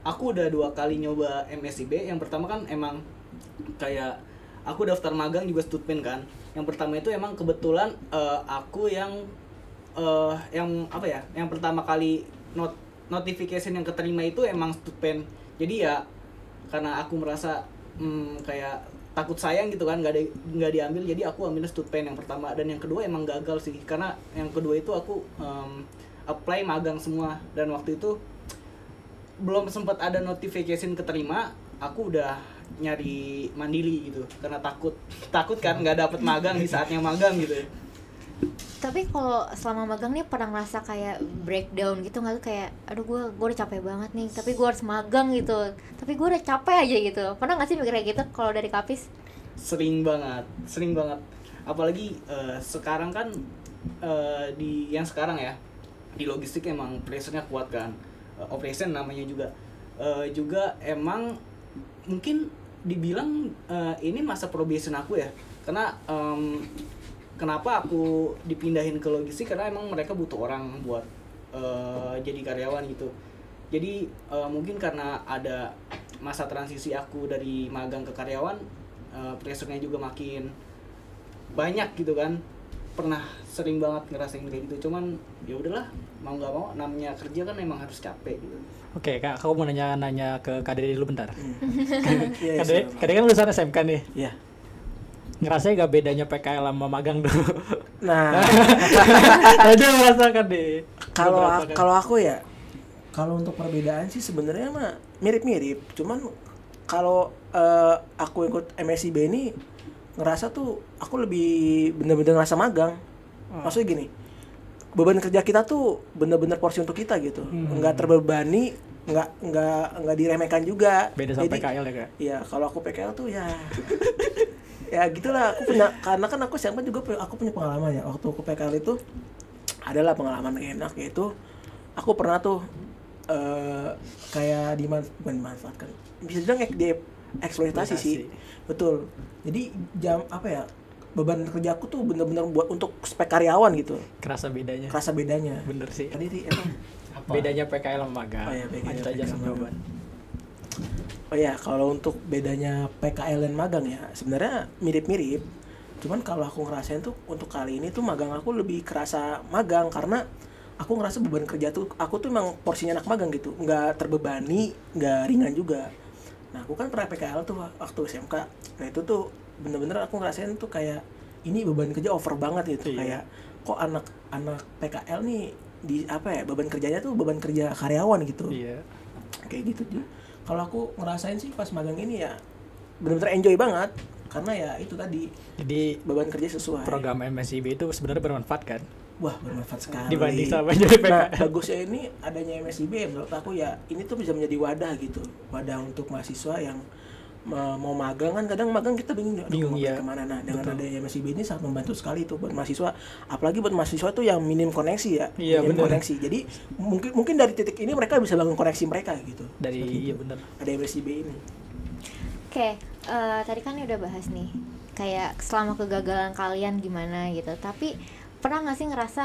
aku udah 2 kali nyoba MSIB. Yang pertama kan emang kayak aku daftar magang juga Studpen kan. Yang pertama itu emang kebetulan aku yang apa ya, yang pertama kali notification yang keterima itu emang Studpen. Jadi ya karena aku merasa kayak takut sayang gitu kan, nggak diambil, jadi aku ambil Studpen yang pertama. Dan yang kedua emang gagal sih, karena yang kedua itu aku apply magang semua, dan waktu itu belum sempat ada notification keterima, aku udah nyari mandiri gitu, karena takut kan nggak dapet magang di saatnya magang gitu. Tapi kalau selama magang nih pernah ngerasa kayak breakdown gitu nggak tuh, kayak aduh gue udah capek banget nih tapi gue harus magang gitu, tapi gue udah capek aja gitu. Pernah nggak sih mikir kayak gitu kalau dari Kapis? Sering banget, apalagi sekarang kan di yang sekarang ya, di logistik emang pressure-nya kuat kan, operation namanya juga emang mungkin dibilang ini masa probation aku ya, karena kenapa aku dipindahin ke logistik, karena emang mereka butuh orang buat jadi karyawan gitu. Jadi mungkin karena ada masa transisi aku dari magang ke karyawan, pressure-nya juga makin banyak gitu kan. Pernah sering banget ngerasain kayak gitu. Cuman ya udahlah, mau nggak mau, namanya kerja kan emang harus capek gitu. Oke, Kak, aku mau nanya ke Kak Dede dulu bentar. Iya, Kak Dede kan lulusan SMK nih. Iya. Ngerasain gak bedanya PKL sama magang dulu? Nah, aja merasakan deh. kalau aku ya, kalau untuk perbedaan sih sebenarnya mah mirip-mirip. Cuman kalau aku ikut MSIB ini ngerasa tuh aku lebih bener-bener ngerasa magang. Maksudnya gini, beban kerja kita tuh bener-bener porsi untuk kita gitu, nggak terbebani, nggak diremehkan juga. Beda sama Jadi, PKL ya, Kak? Iya, kalau aku PKL tuh ya ya gitulah. Aku punya, karena kan aku siapa juga aku punya pengalaman ya. Waktu aku PKL itu adalah pengalaman enak, yaitu aku pernah tuh kayak bukan dimanfaatkan, bisa dibilang dieksploitasi sih. Betul. Jadi apa ya, beban kerja aku tuh bener-bener buat untuk spek karyawan gitu. Kerasa bedanya. Bener sih. Tadi emang bedanya PKL sama magang. Oh iya, bedanya Lanjut aja PKL sama sama jawaban. Oh ya, kalau untuk bedanya PKL dan magang ya sebenarnya mirip-mirip. Cuman kalau aku ngerasain tuh untuk kali ini tuh magang aku lebih kerasa magang, karena aku ngerasa beban kerja tuh aku tuh emang porsinya anak magang gitu, nggak terbebani, nggak ringan juga. Nah aku kan pernah PKL tuh waktu SMK. Nah itu tuh bener-bener aku ngerasain tuh kayak ini beban kerja over banget gitu. Kayak kok anak PKL nih di apa ya, beban kerjanya tuh beban kerja karyawan gitu. Iya. Kayak gitu tuh. Kalau aku ngerasain sih pas magang ini ya benar-benar enjoy banget, karena ya itu tadi, jadi beban kerja sesuai. Program MSIB itu sebenarnya bermanfaat kan? Wah, bermanfaat sekali dibanding sama jadi PKL. Nah, bagusnya ini adanya MSIB ya, menurut aku ya ini tuh bisa menjadi wadah gitu, wadah untuk mahasiswa yang mau magang. Kan kadang magang kita bingung ya. kemana. Nah dengan adanya MSIB ini sangat membantu sekali tuh buat mahasiswa, apalagi buat mahasiswa tuh yang minim koneksi ya. Iya, minim bener. koneksi, jadi mungkin dari titik ini mereka bisa bangun koneksi mereka gitu. Dari gitu. iya bener. Ada MSIB ini. Oke, tadi kan udah bahas nih kayak selama kegagalan kalian gimana gitu, tapi pernah nggak sih ngerasa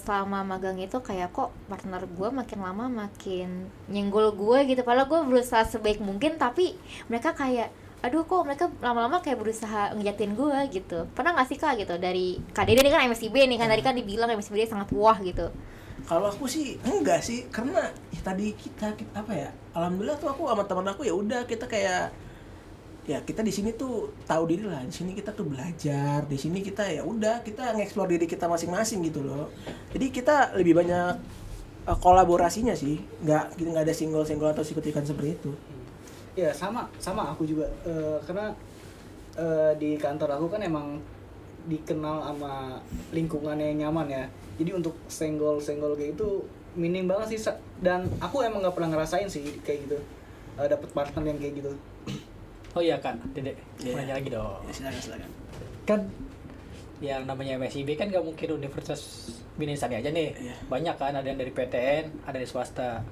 selama magang itu kayak kok partner gue makin lama makin nyenggol gue gitu, padahal gue berusaha sebaik mungkin tapi mereka kayak aduh kok mereka lama-lama kayak berusaha ngejatin gue gitu. Pernah nggak sih Kak gitu, dari Kak Dede ini kan MSIB nih kan, tadi kan dibilang MSIB dia sangat wah gitu. Kalau aku sih enggak sih, karena ya, tadi kita apa ya, alhamdulillah tuh aku sama teman aku ya udah kita kayak ya kita di sini tuh tahu diri lah, di sini kita tuh belajar, di sini kita ya udah kita nge-explore diri kita masing-masing gitu loh. Jadi kita lebih banyak kolaborasinya sih, nggak ada single atau sikutikan seperti itu. Ya sama aku juga. Karena di kantor aku kan emang dikenal sama lingkungan yang nyaman ya. Jadi untuk senggol kayak itu minim banget sih, dan aku emang nggak pernah ngerasain sih kayak gitu, dapet partner yang kayak gitu. Oh iya kan, Dedek, Iya. nanya lagi dong. Ya, silakan. Kan yang namanya MSIB kan gak mungkin Universitas Bina Insani aja nih. Iya. Banyak kan, ada yang dari PTN, ada dari swasta.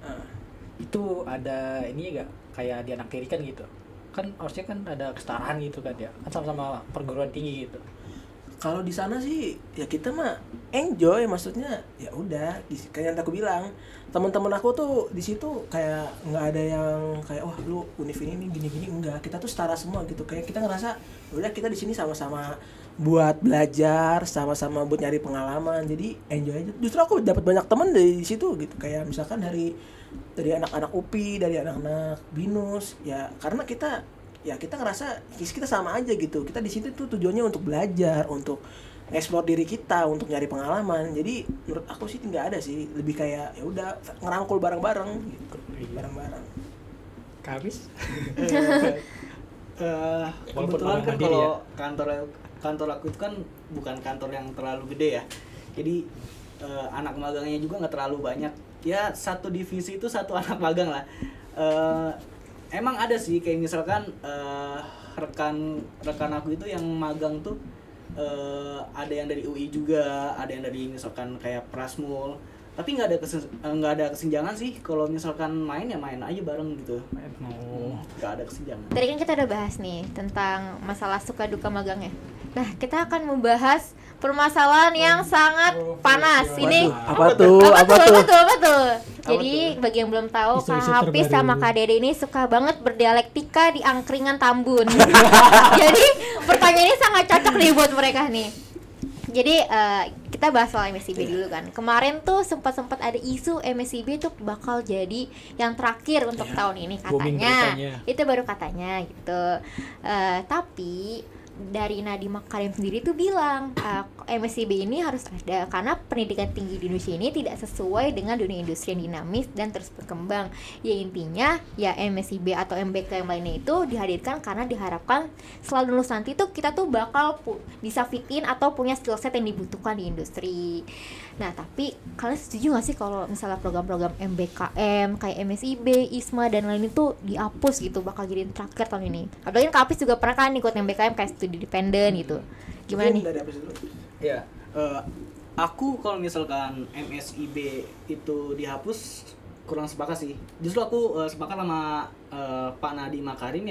Itu ada ini gak kayak dianaktirikan gitu. Kan harusnya kan ada kesetaraan gitu kan ya. Kan sama-sama perguruan tinggi gitu. Kalau di sana sih ya kita mah enjoy, maksudnya ya udah kayak yang aku bilang, teman-teman aku tuh di situ kayak nggak ada yang kayak wah lu univ ini gini-gini, enggak, kita tuh setara semua gitu. Kayak kita ngerasa udah kita di sini sama-sama buat belajar, sama-sama buat nyari pengalaman, jadi enjoy aja. Justru aku dapat banyak teman dari situ gitu, kayak misalkan dari anak-anak UPI, dari anak-anak BINUS ya, karena kita ngerasa kita sama aja gitu. Kita di situ tuh tujuannya untuk belajar, untuk explore diri kita, untuk nyari pengalaman. Jadi menurut aku sih nggak ada sih, lebih kayak ya udah ngerangkul bareng-bareng gitu, bareng-bareng. Habis? Kebetulan Walaupun orang kan mandiri kalau kantor aku itu kan bukan kantor yang terlalu gede ya. Jadi anak magangnya juga nggak terlalu banyak. Ya satu divisi itu satu anak magang lah. Emang ada sih kayak misalkan rekan aku itu yang magang tuh ada yang dari UI juga, ada yang dari misalkan kayak Prasmul, tapi nggak ada kesenjangan sih. Kalau misalkan main ya main aja bareng gitu, nggak ada kesenjangan. Tadi kan kita udah bahas nih tentang masalah suka duka magangnya. Nah, kita akan membahas permasalahan yang sangat panas. Ini Apa tuh? Jadi bagi yang belum tahu, Kak Isu-isu Hafiz terbaru. sama Kak Dede ini suka banget berdialektika di angkringan Tambun. Jadi pertanyaan ini sangat cocok nih buat mereka nih. Jadi kita bahas soal MSIB dulu kan. Kemarin tuh sempat ada isu MSIB tuh bakal jadi yang terakhir untuk tahun ini Booming katanya. beritanya. Itu baru katanya gitu. Tapi dari Nadiem Makarim sendiri tuh bilang MSIB ini harus ada karena pendidikan tinggi di Indonesia ini tidak sesuai dengan dunia industri yang dinamis dan terus berkembang. Ya intinya ya MSIB atau MBK yang lainnya itu dihadirkan karena diharapkan setelah lulus nanti tuh kita tuh bakal bisa fit in atau punya skill set yang dibutuhkan di industri. Nah tapi kalian setuju gak sih kalau misalnya program-program MBKM kayak MSIB, ISMA dan lain itu dihapus gitu, bakal jadi terakhir tahun ini? Apalagi Kak Apis juga pernah kan ikut MBKM kayak studi dependen gitu. Gimana nih? Dari apa sih dulu? Ya, aku kalau misalkan MSIB itu dihapus kurang sepakat sih. Justru aku sepakat sama Pak Nadiem Makarim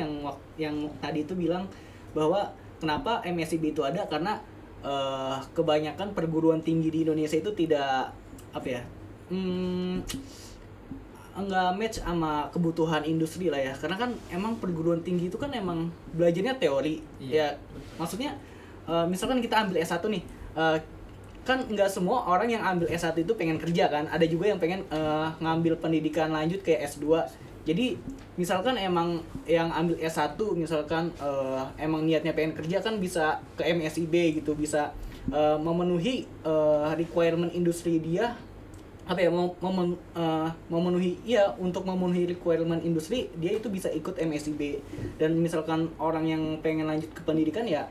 yang tadi itu bilang bahwa kenapa MSIB itu ada karena kebanyakan perguruan tinggi di Indonesia itu tidak nggak match sama kebutuhan industri lah ya. Karena kan emang perguruan tinggi itu kan emang belajarnya teori. Iya. Ya, maksudnya misalkan kita ambil S1 nih, kan nggak semua orang yang ambil S1 itu pengen kerja kan. Ada juga yang pengen ngambil pendidikan lanjut kayak S2. Jadi misalkan emang yang ambil S1 misalkan emang niatnya pengen kerja kan bisa ke MSIB gitu, bisa memenuhi requirement industri dia untuk memenuhi requirement industri dia itu bisa ikut MSIB. Dan misalkan orang yang pengen lanjut ke pendidikan ya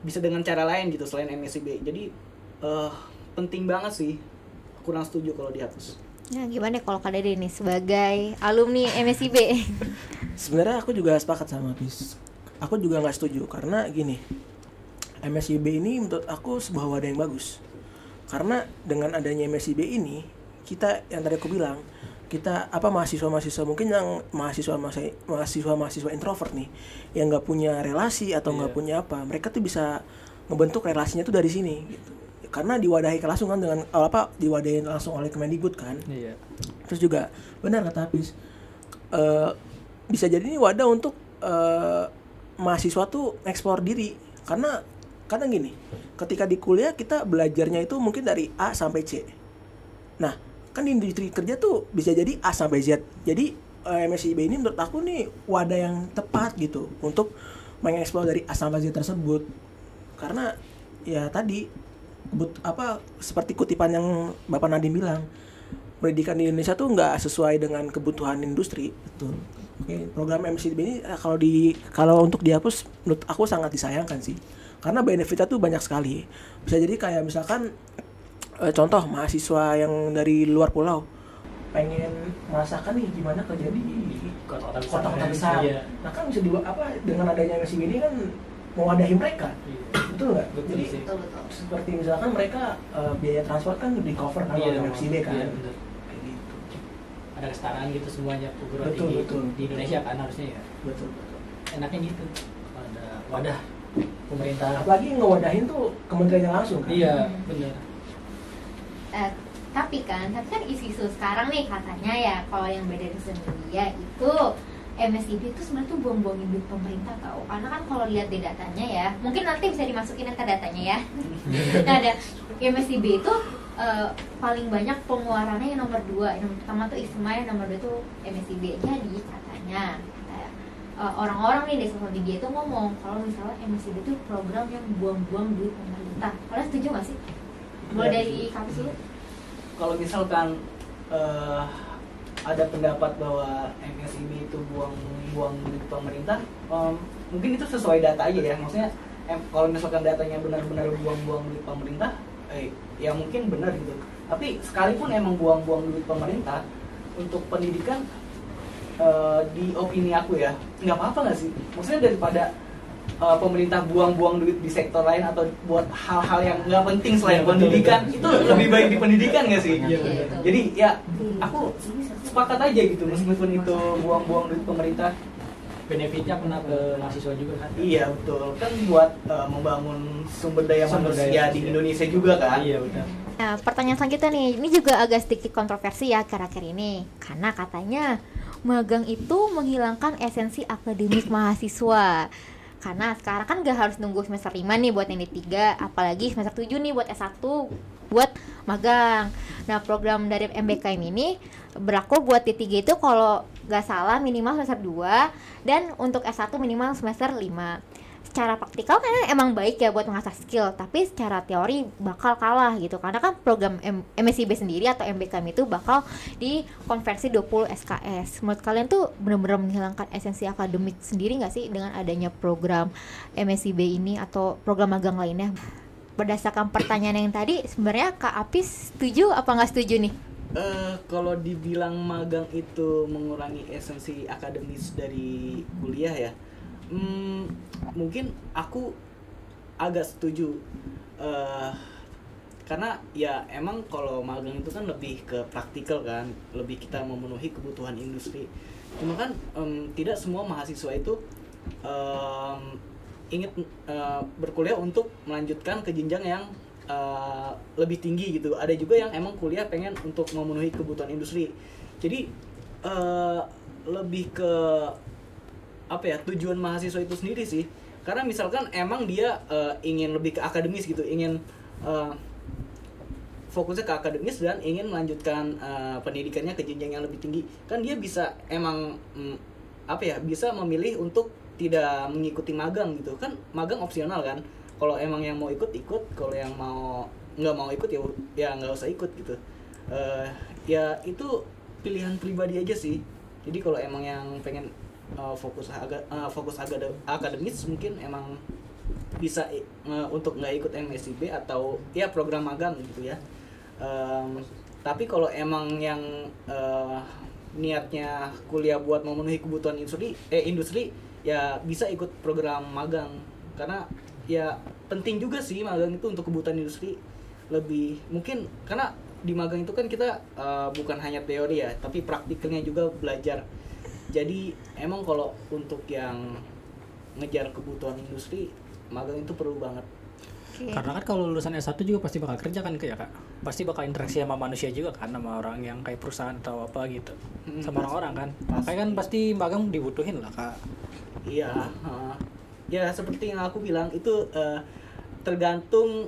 bisa dengan cara lain gitu selain MSIB. Jadi penting banget sih, kurang setuju kalau dihapus. Nah gimana kalau Kak Dede nih sebagai alumni MSIB? Sebenarnya aku juga sepakat sama Pis. Aku juga nggak setuju karena gini, MSIB ini menurut aku sebuah wadah yang bagus. Karena dengan adanya MSIB ini, kita yang tadi aku bilang, kita mahasiswa mungkin yang mahasiswa introvert nih, yang nggak punya relasi atau nggak punya apa, mereka tuh bisa ngebentuk relasinya tuh dari sini gitu. Karena diwadahi langsung kan dengan diwadahi langsung oleh Kemendikbud kan. Iya. Terus juga benar kata Hafiz, bisa jadi ini wadah untuk mahasiswa tuh eksplor diri. Karena kadang gini, ketika di kuliah kita belajarnya itu mungkin dari A sampai C. Nah, kan di industri kerja tuh bisa jadi A sampai Z. Jadi MSIB ini menurut aku nih wadah yang tepat gitu untuk mengeksplor dari A sampai Z tersebut. Karena ya tadi seperti kutipan yang Bapak Nadiem bilang, pendidikan di Indonesia tuh nggak sesuai dengan kebutuhan industri. Betul. Oke, program MCB ini kalau untuk dihapus menurut aku sangat disayangkan sih. Karena benefitnya tuh banyak sekali. Bisa jadi kayak misalkan contoh mahasiswa yang dari luar pulau pengen merasakan nih gimana kerja di kota-kota besar. Iya. Nah kan bisa dengan adanya MCB ini kan mewadahi mereka. Iya. Betul nggak? Betul Jadi sih. Betul. seperti misalkan mereka biaya transport kan di cover kan oleh MCB kan. Iya, betul. Kayak gitu. Ada kesetaraan gitu semuanya perguruan Betul, tinggi betul. di Indonesia kan harusnya ya. Betul. Enaknya gitu. Ada wadah pemerintah. Apalagi ngewadahin tuh kementeriannya langsung kan. Iya, benar. Tapi kan isu-isu sekarang nih katanya ya, kalau yang beda di sosial media itu MSIB itu sebenarnya tuh buang-buangin duit pemerintah tau. Karena kan kalau lihat di datanya ya, mungkin nanti bisa dimasukin ke datanya ya. Nah, ada MSIB itu paling banyak pengeluarannya yang nomor 2. Yang pertama tuh ISMA, yang nomor 2 tuh MSIB. Jadi katanya orang-orang nih di sosial media itu ngomong kalau misalnya MSIB itu program yang buang-buang duit pemerintah. Kalian setuju gak sih? Mulai dari Kapis dulu. Kalau misalkan ada pendapat bahwa MSIB itu buang duit pemerintah, mungkin itu sesuai data aja ya. Maksudnya kalau misalkan datanya benar-benar buang-buang duit pemerintah, ya mungkin benar gitu. Tapi sekalipun emang buang-buang duit pemerintah untuk pendidikan, di opini aku ya nggak apa-apa nggak sih? Maksudnya daripada pemerintah buang-buang duit di sektor lain atau buat hal-hal yang nggak penting selain pendidikan, itu lebih baik di pendidikan nggak sih? Iya, Jadi ya aku sepakat aja gitu, meskipun itu buang-buang duit pemerintah, benefitnya kena ke mahasiswa juga kan. iya betul, kan buat membangun sumber daya manusia di Indonesia juga kan. Iya, benar. Nah, pertanyaan selanjutnya nih, ini juga agak sedikit kontroversi ya akhir-akhir ini, karena katanya magang itu menghilangkan esensi akademik mahasiswa. Karena sekarang kan gak harus nunggu semester 5 nih buat yang D3, apalagi semester 7 nih buat S1 buat magang. Nah, program dari MBKM ini berlaku buat D3 itu kalau gak salah minimal semester 2 dan untuk S1 minimal semester 5. Secara praktikal kan emang baik ya buat mengasah skill, tapi secara teori bakal kalah gitu. Karena kan program MSIB sendiri atau MBKM itu bakal dikonversi 20 SKS. Menurut kalian tuh benar-benar menghilangkan esensi akademik sendiri nggak sih dengan adanya program MSIB ini atau program magang lainnya? Berdasarkan pertanyaan yang tadi, sebenarnya Kak Apis setuju apa nggak setuju nih? Kalau dibilang magang itu mengurangi esensi akademis dari kuliah ya, mungkin aku agak setuju, karena ya emang kalau magang itu kan lebih ke praktikal kan, lebih kita memenuhi kebutuhan industri. Cuma kan tidak semua mahasiswa itu ingin berkuliah untuk melanjutkan ke jenjang yang lebih tinggi gitu. Ada juga yang emang kuliah pengen untuk memenuhi kebutuhan industri. Jadi lebih ke apa ya, tujuan mahasiswa itu sendiri sih. Karena misalkan emang dia ingin lebih ke akademis gitu, ingin fokusnya ke akademis dan ingin melanjutkan pendidikannya ke jenjang yang lebih tinggi, kan dia bisa emang bisa memilih untuk tidak mengikuti magang gitu. Kan magang opsional kan. Kalau emang yang mau ikut, kalau yang nggak mau ikut ya nggak usah ikut gitu. Ya itu pilihan pribadi aja sih. Jadi kalau emang yang pengen fokus akademis, mungkin emang bisa untuk nggak ikut MSIB atau ya program magang gitu ya. Tapi kalau emang yang niatnya kuliah buat memenuhi kebutuhan industri ya bisa ikut program magang, karena ya penting juga sih magang itu untuk kebutuhan industri. Lebih mungkin karena di magang itu kan kita bukan hanya teori ya, tapi praktikalnya juga belajar. Jadi emang kalau untuk yang ngejar kebutuhan industri, magang itu perlu banget. Karena kan kalau lulusan S1 juga pasti bakal kerja kan ya Kak? Pasti bakal interaksi sama manusia juga kan, sama orang yang kayak perusahaan atau apa gitu. Sama orang-orang kan. Makanya kan pasti magang dibutuhin lah Kak. Iya, ya seperti yang aku bilang itu tergantung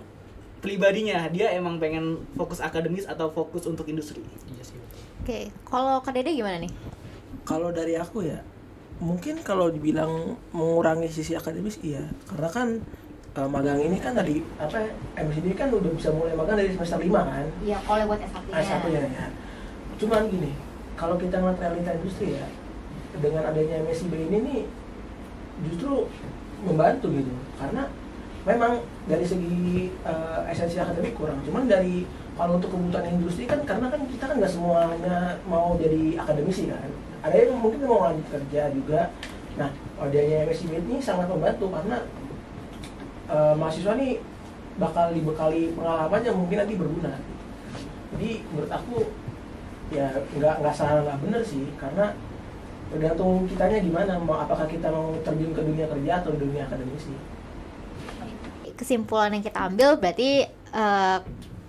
pribadinya. Dia emang pengen fokus akademis atau fokus untuk industri. Iya sih. Oke, kalau Kak Dede gimana nih? Kalau dari aku ya, mungkin kalau dibilang mengurangi sisi akademis iya, karena kan magang ini kan tadi MSIB kan udah bisa mulai magang dari semester 5 kan. Iya, kalau buat S1 S1 ya. cuman gini, kalau kita ngeliat realita industri ya, dengan adanya MSIB ini nih justru membantu gitu, karena memang dari segi esensi akademik kurang, cuman dari kalau untuk kebutuhan industri kan, karena kan kita kan nggak semuanya mau jadi akademisi kan, ada yang mungkin mau lanjut kerja juga. Nah, adanya MSIB ini sangat membantu karena mahasiswa nih bakal dibekali pengalaman yang mungkin nanti berguna. Jadi menurut aku ya nggak salah nggak bener sih, karena tergantung kitanya gimana, mau apakah kita mau terjun ke dunia kerja atau dunia akademisi. Kesimpulan yang kita ambil berarti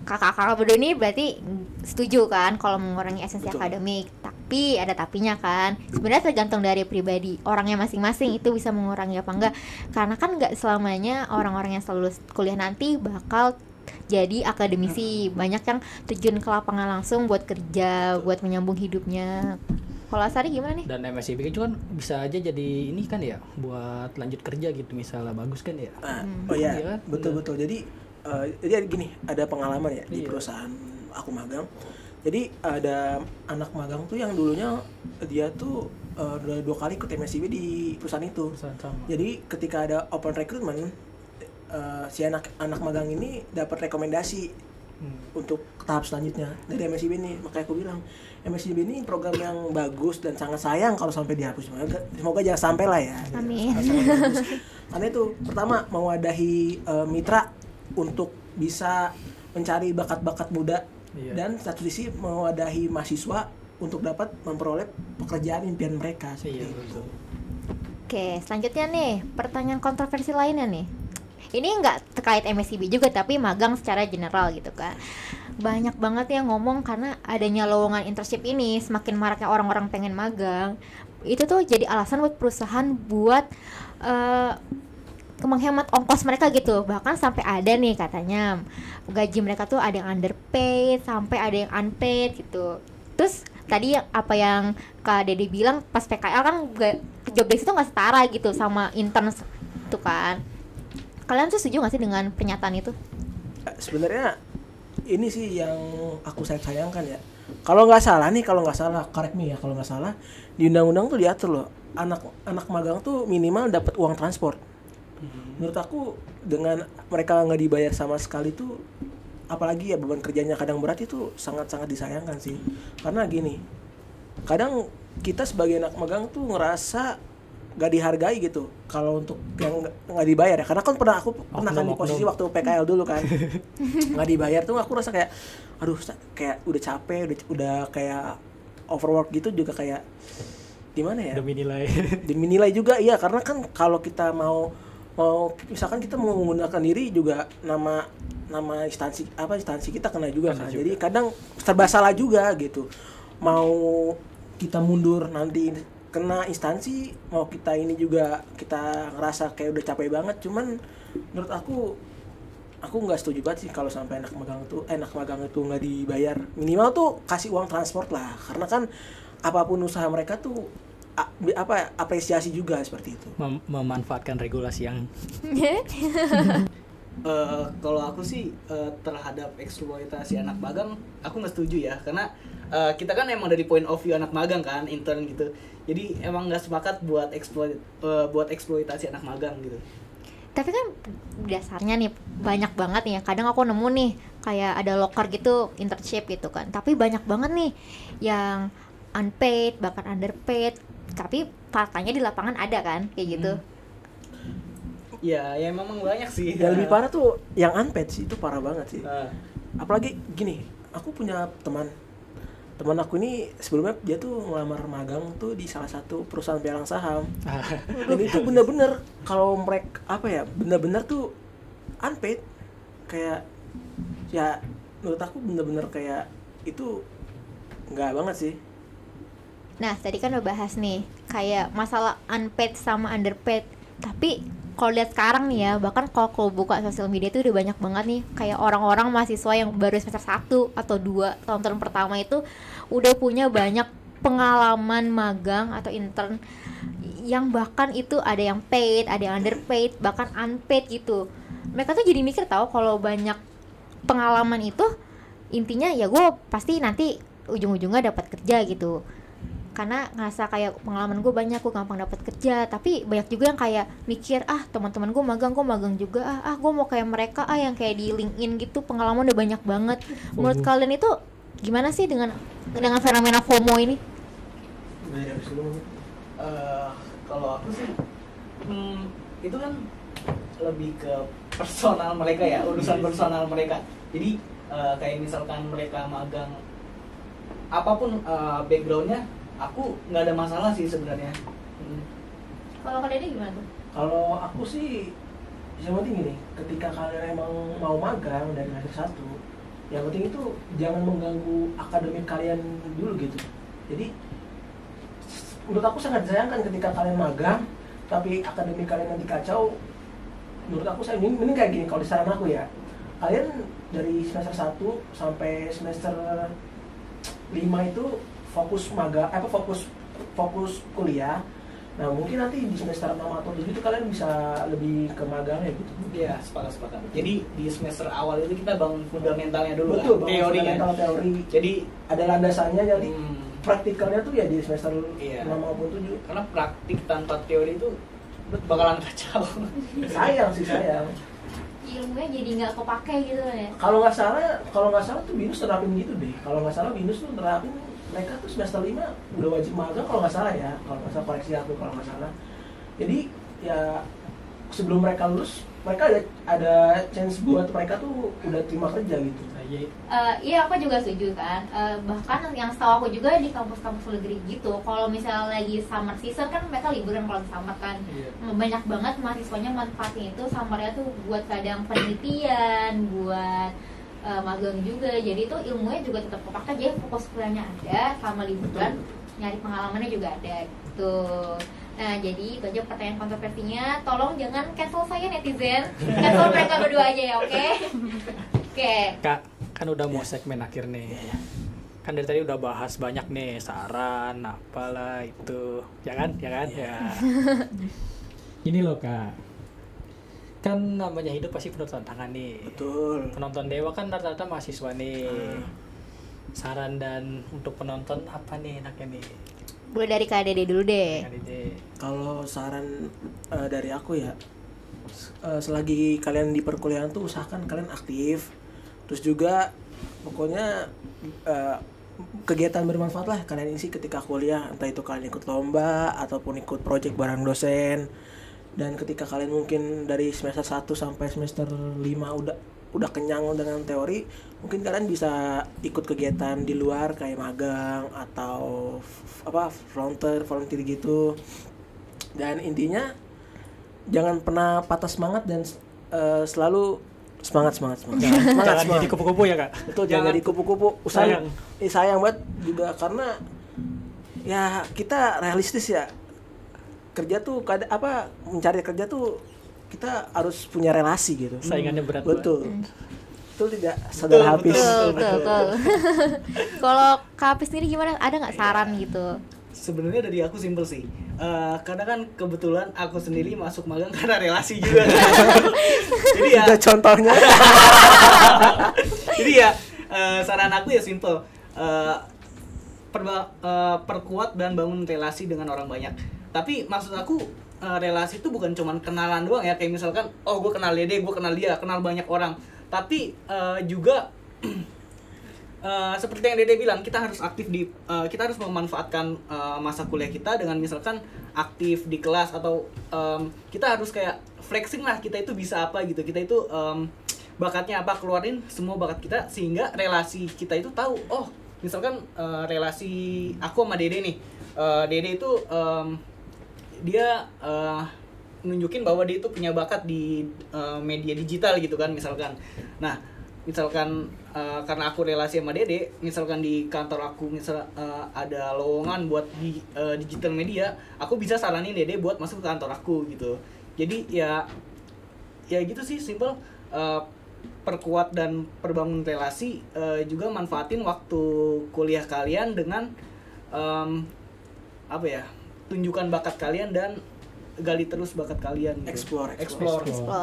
kakak-kakak berdua ini berarti setuju kan kalau mengurangi esensi Betul. akademik. Tapi ada tapinya kan, sebenarnya tergantung dari pribadi orangnya masing-masing itu bisa mengurangi apa enggak, karena kan nggak selamanya orang-orang yang selalu kuliah nanti bakal jadi akademisi. Banyak yang terjun ke lapangan langsung buat kerja, buat menyambung hidupnya. Kalau Asari gimana nih? Dan MSIB itu kan bisa aja jadi ini kan ya, buat lanjut kerja gitu misalnya, bagus kan ya. Oh iya, Iya kan? betul. Jadi jadi gini, ada pengalaman ya di Iya. perusahaan aku magang. Jadi ada anak magang tuh yang dulunya dia tuh udah 2 kali ikut MSIB di perusahaan itu. Perusahaan sama. Jadi ketika ada open recruitment, si anak magang ini dapat rekomendasi untuk tahap selanjutnya dari MSIB ini. Makanya aku bilang MSIB ini program yang bagus dan sangat sayang kalau sampai dihapus. Semoga jangan sampai lah ya. Amin. Sangat bagus. Karena itu pertama mewadahi mitra untuk bisa mencari bakat-bakat muda. Iya. Dan satu sisi mewadahi mahasiswa untuk dapat memperoleh pekerjaan impian mereka. Iya, Seperti itu. betul. Oke, selanjutnya nih, pertanyaan kontroversi lainnya nih. Ini nggak terkait MSIB juga, tapi magang secara general gitu kan. Banyak banget yang ngomong karena adanya lowongan internship ini, semakin maraknya orang-orang pengen magang, itu tuh jadi alasan buat perusahaan buat menghemat ongkos mereka gitu. Bahkan sampai ada nih katanya gaji mereka tuh ada yang underpaid, sampai ada yang unpaid gitu. Terus tadi apa yang Kak Dede bilang pas PKL kan job desk itu nggak setara gitu sama intern itu kan. Kalian tuh setuju nggak sih dengan pernyataan itu? Sebenarnya ini sih yang aku sayangkan ya. Kalau nggak salah, correct me ya, kalau nggak salah di undang-undang tuh diatur loh, anak magang tuh minimal dapat uang transport. Menurut aku dengan mereka nggak dibayar sama sekali tuh, apalagi ya beban kerjanya kadang berat, itu sangat-sangat disayangkan sih. Karena gini, kadang kita sebagai anak magang tuh ngerasa gak dihargai gitu kalau untuk yang nggak dibayar ya. Karena kan aku pernah kan di posisi waktu PKL dulu kan nggak dibayar tuh, aku rasa kayak aduh, kayak udah capek, udah kayak overwork gitu juga, kayak gimana ya, demi nilai juga. Iya, karena kan kalau kita mau misalkan kita mau menggunakan diri juga, nama instansi kita kena juga kan. Jadi kadang serba salah juga gitu, mau kita mundur nanti kena instansi, mau kita ini juga kita ngerasa kayak udah capek banget. Cuman menurut aku nggak setuju banget sih kalau sampai anak magang itu nggak dibayar. Minimal tuh kasih uang transport lah, karena kan apapun usaha mereka tuh apresiasi juga seperti itu. Memanfaatkan regulasi yang Kalau aku sih terhadap eksploitasi anak magang aku nggak setuju ya, karena kita kan emang dari point of view anak magang kan, intern gitu, jadi emang nggak sepakat buat eksploitasi anak magang gitu. Tapi kan dasarnya nih banyak banget nih ya, kadang aku nemu nih kayak ada loker gitu internship gitu kan, tapi banyak banget nih yang unpaid bahkan underpaid, tapi faktanya di lapangan ada kan kayak gitu. Ya memang banyak sih. Yang lebih parah tuh yang unpaid sih, itu parah banget sih. Apalagi gini, aku punya teman aku ini sebelumnya dia tuh ngelamar magang tuh di salah satu perusahaan pegang saham. Dan itu bener-bener kalau mereka bener-bener tuh unpaid, kayak ya menurut aku bener-bener kayak itu nggak banget sih. Nah tadi kan udah bahas nih kayak masalah unpaid sama underpaid, tapi kalau lihat sekarang nih ya, bahkan kalau aku buka sosial media itu udah banyak banget nih kayak orang-orang mahasiswa yang baru semester 1 atau 2 tahun pertama itu udah punya banyak pengalaman magang atau intern, yang bahkan itu ada yang paid, ada yang underpaid, bahkan unpaid gitu. Mereka tuh jadi mikir tahu kalau banyak pengalaman itu intinya ya gue pasti nanti ujung-ujungnya dapat kerja gitu. Karena ngerasa kayak pengalaman gue banyak, gue gampang dapat kerja. Tapi banyak juga yang kayak mikir, teman-teman gue magang juga, gue mau kayak mereka, yang kayak di LinkedIn gitu, pengalaman udah banyak banget. Menurut kalian itu gimana sih dengan fenomena FOMO ini? Kalau aku sih itu kan lebih ke personal mereka ya, urusan personal mereka. Jadi kayak misalkan mereka magang apapun backgroundnya, aku nggak ada masalah sih sebenarnya. Kalau kalian ini gimana tuh? Kalau aku sih yang penting gini, ketika kalian emang mau magang dari semester 1, yang penting itu jangan mengganggu akademik kalian dulu gitu. Jadi menurut aku sangat disayangkan ketika kalian magang tapi akademik kalian nanti kacau. Menurut aku mending kayak gini, kalau di saran aku ya, kalian dari semester 1 sampai semester 5 itu fokus magang, fokus kuliah. Nah mungkin nanti di semester 6 atau 7 itu kalian bisa lebih ke magang ya gitu. Iya, sepakat. Jadi di semester awal itu kita bangun fundamentalnya dulu. Betul, kan? Teori kan. Teori. Jadi ada landasannya, jadi praktikalnya tuh ya di semester 6 maupun 7. Karena praktik tanpa teori itu bakalan kacau. Sayang. Ilmunya jadi nggak kepake gitu ya. Kalau nggak salah tuh BINUS terapin gitu deh. Kalau nggak salah BINUS tuh terapin mereka tuh semester 5 udah wajib magang kalau nggak salah ya. Kalau nggak salah, koreksi aku kalau nggak salah. Jadi ya sebelum mereka lulus, mereka ada chance buat mereka tuh udah terima kerja gitu. Iya, aku juga setuju kan. Bahkan yang setahu aku juga di kampus-kampus negeri gitu, kalau misalnya lagi summer season kan mereka liburan kalau summer kan. Banyak banget mahasiswanya manfaatin itu summernya tuh buat kadang penelitian, buat magang juga. Jadi itu ilmunya juga tetap kepake, jadi fokus kuliahnya ada, sama liburan nyari pengalamannya juga ada gitu. Nah, jadi itu aja pertanyaan kontroversinya. Tolong jangan cancel saya netizen. Cancel mereka berdua aja ya, oke? Oke. Kak, kan udah mau segmen akhir nih. Kan dari tadi udah bahas banyak nih, saran, apalah itu. Ya kan? Ya. Ini loh, Kak. Kan namanya hidup pasti penuh tantangan nih. Betul. Penonton Dewa kan rata-rata mahasiswa nih. Saran dan untuk penonton apa nih enaknya nih? Boleh dari Kak Dede dulu deh. Kalau saran dari aku ya, selagi kalian di perkuliahan tuh usahakan kalian aktif. Terus juga pokoknya kegiatan bermanfaat lah kalian isi ketika kuliah, entah itu kalian ikut lomba ataupun ikut project bareng dosen. Dan ketika kalian mungkin dari semester 1 sampai semester 5 udah kenyang dengan teori, mungkin kalian bisa ikut kegiatan di luar kayak magang atau volunteer gitu. Dan intinya jangan pernah patah semangat dan selalu semangat. Jangan jadi kupu-kupu ya, Kak. Betul, jangan jadi kupu-kupu. Sayang banget juga karena ya kita realistis ya. Kerja tuh mencari kerja tuh kita harus punya relasi gitu. Saingannya berat. Betul. Itu tidak sadar habis. Betul. Kalau Kak Apis sendiri gimana? Ada nggak saran gitu? Sebenarnya dari aku simpel sih. Karena kan kebetulan aku sendiri masuk magang karena relasi juga. Jadi ya. Ada contohnya. Jadi ya saran aku ya simpel. Perkuat dan bangun relasi dengan orang banyak. Tapi maksud aku relasi itu bukan cuman kenalan doang ya, kayak misalkan gue kenal Dede, gue kenal dia, kenal banyak orang. Tapi juga seperti yang Dede bilang, kita harus aktif kita harus memanfaatkan masa kuliah kita dengan misalkan aktif di kelas atau kita harus kayak flexing lah, kita itu bisa apa gitu, kita itu bakatnya apa, keluarin semua bakat kita sehingga relasi kita itu tahu, misalkan relasi aku sama Dede nih, Dede itu dia nunjukin bahwa dia itu punya bakat di media digital gitu kan misalkan. Nah, misalkan karena aku relasi sama Dede, misalkan di kantor aku ada lowongan buat di digital media, aku bisa saranin Dede buat masuk ke kantor aku gitu. Jadi ya gitu sih, simple. Perkuat dan perbangun relasi, juga manfaatin waktu kuliah kalian dengan tunjukkan bakat kalian dan gali terus bakat kalian gitu. Explore.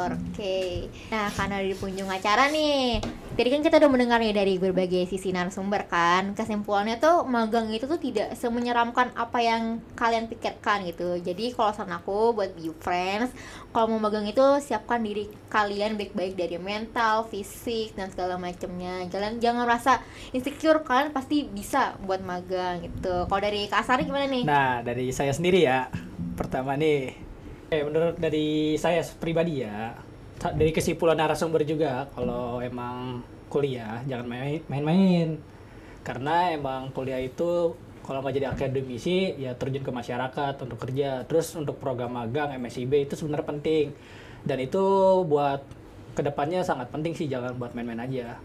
Oke. Nah, karena di penghujung acara nih, Tadi kan kita udah mendengar nih dari berbagai sisi narasumber kan. Kesimpulannya tuh magang itu tuh tidak semenyeramkan apa yang kalian pikirkan gitu. Jadi kalau saran aku buat you friends, kalau mau magang itu siapkan diri kalian baik-baik dari mental, fisik dan segala macamnya. Jangan rasa insecure, kalian pasti bisa buat magang gitu. Kalau dari Kak Asari gimana nih? Nah, dari saya sendiri ya. Pertama nih, menurut dari saya pribadi ya, dari kesimpulan narasumber juga, kalau emang kuliah jangan main-main. Karena emang kuliah itu kalau nggak jadi akademisi ya terjun ke masyarakat untuk kerja. Terus untuk program magang MSIB itu sebenarnya penting. Dan itu buat kedepannya sangat penting sih, jangan buat main-main aja.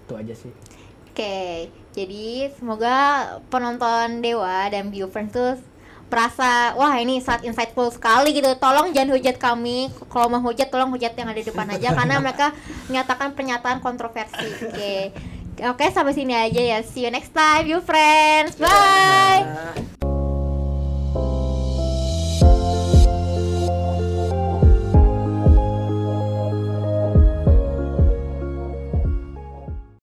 Itu aja sih. Oke, jadi semoga penonton Dewa dan viewers tuh merasa wah ini sangat insightful sekali gitu. Tolong jangan hujat kami. Kalau mau hujat tolong hujat yang ada di depan aja karena mereka menyatakan pernyataan kontroversi. Oke, sampai sini aja ya. See you next time, you friends. Bye.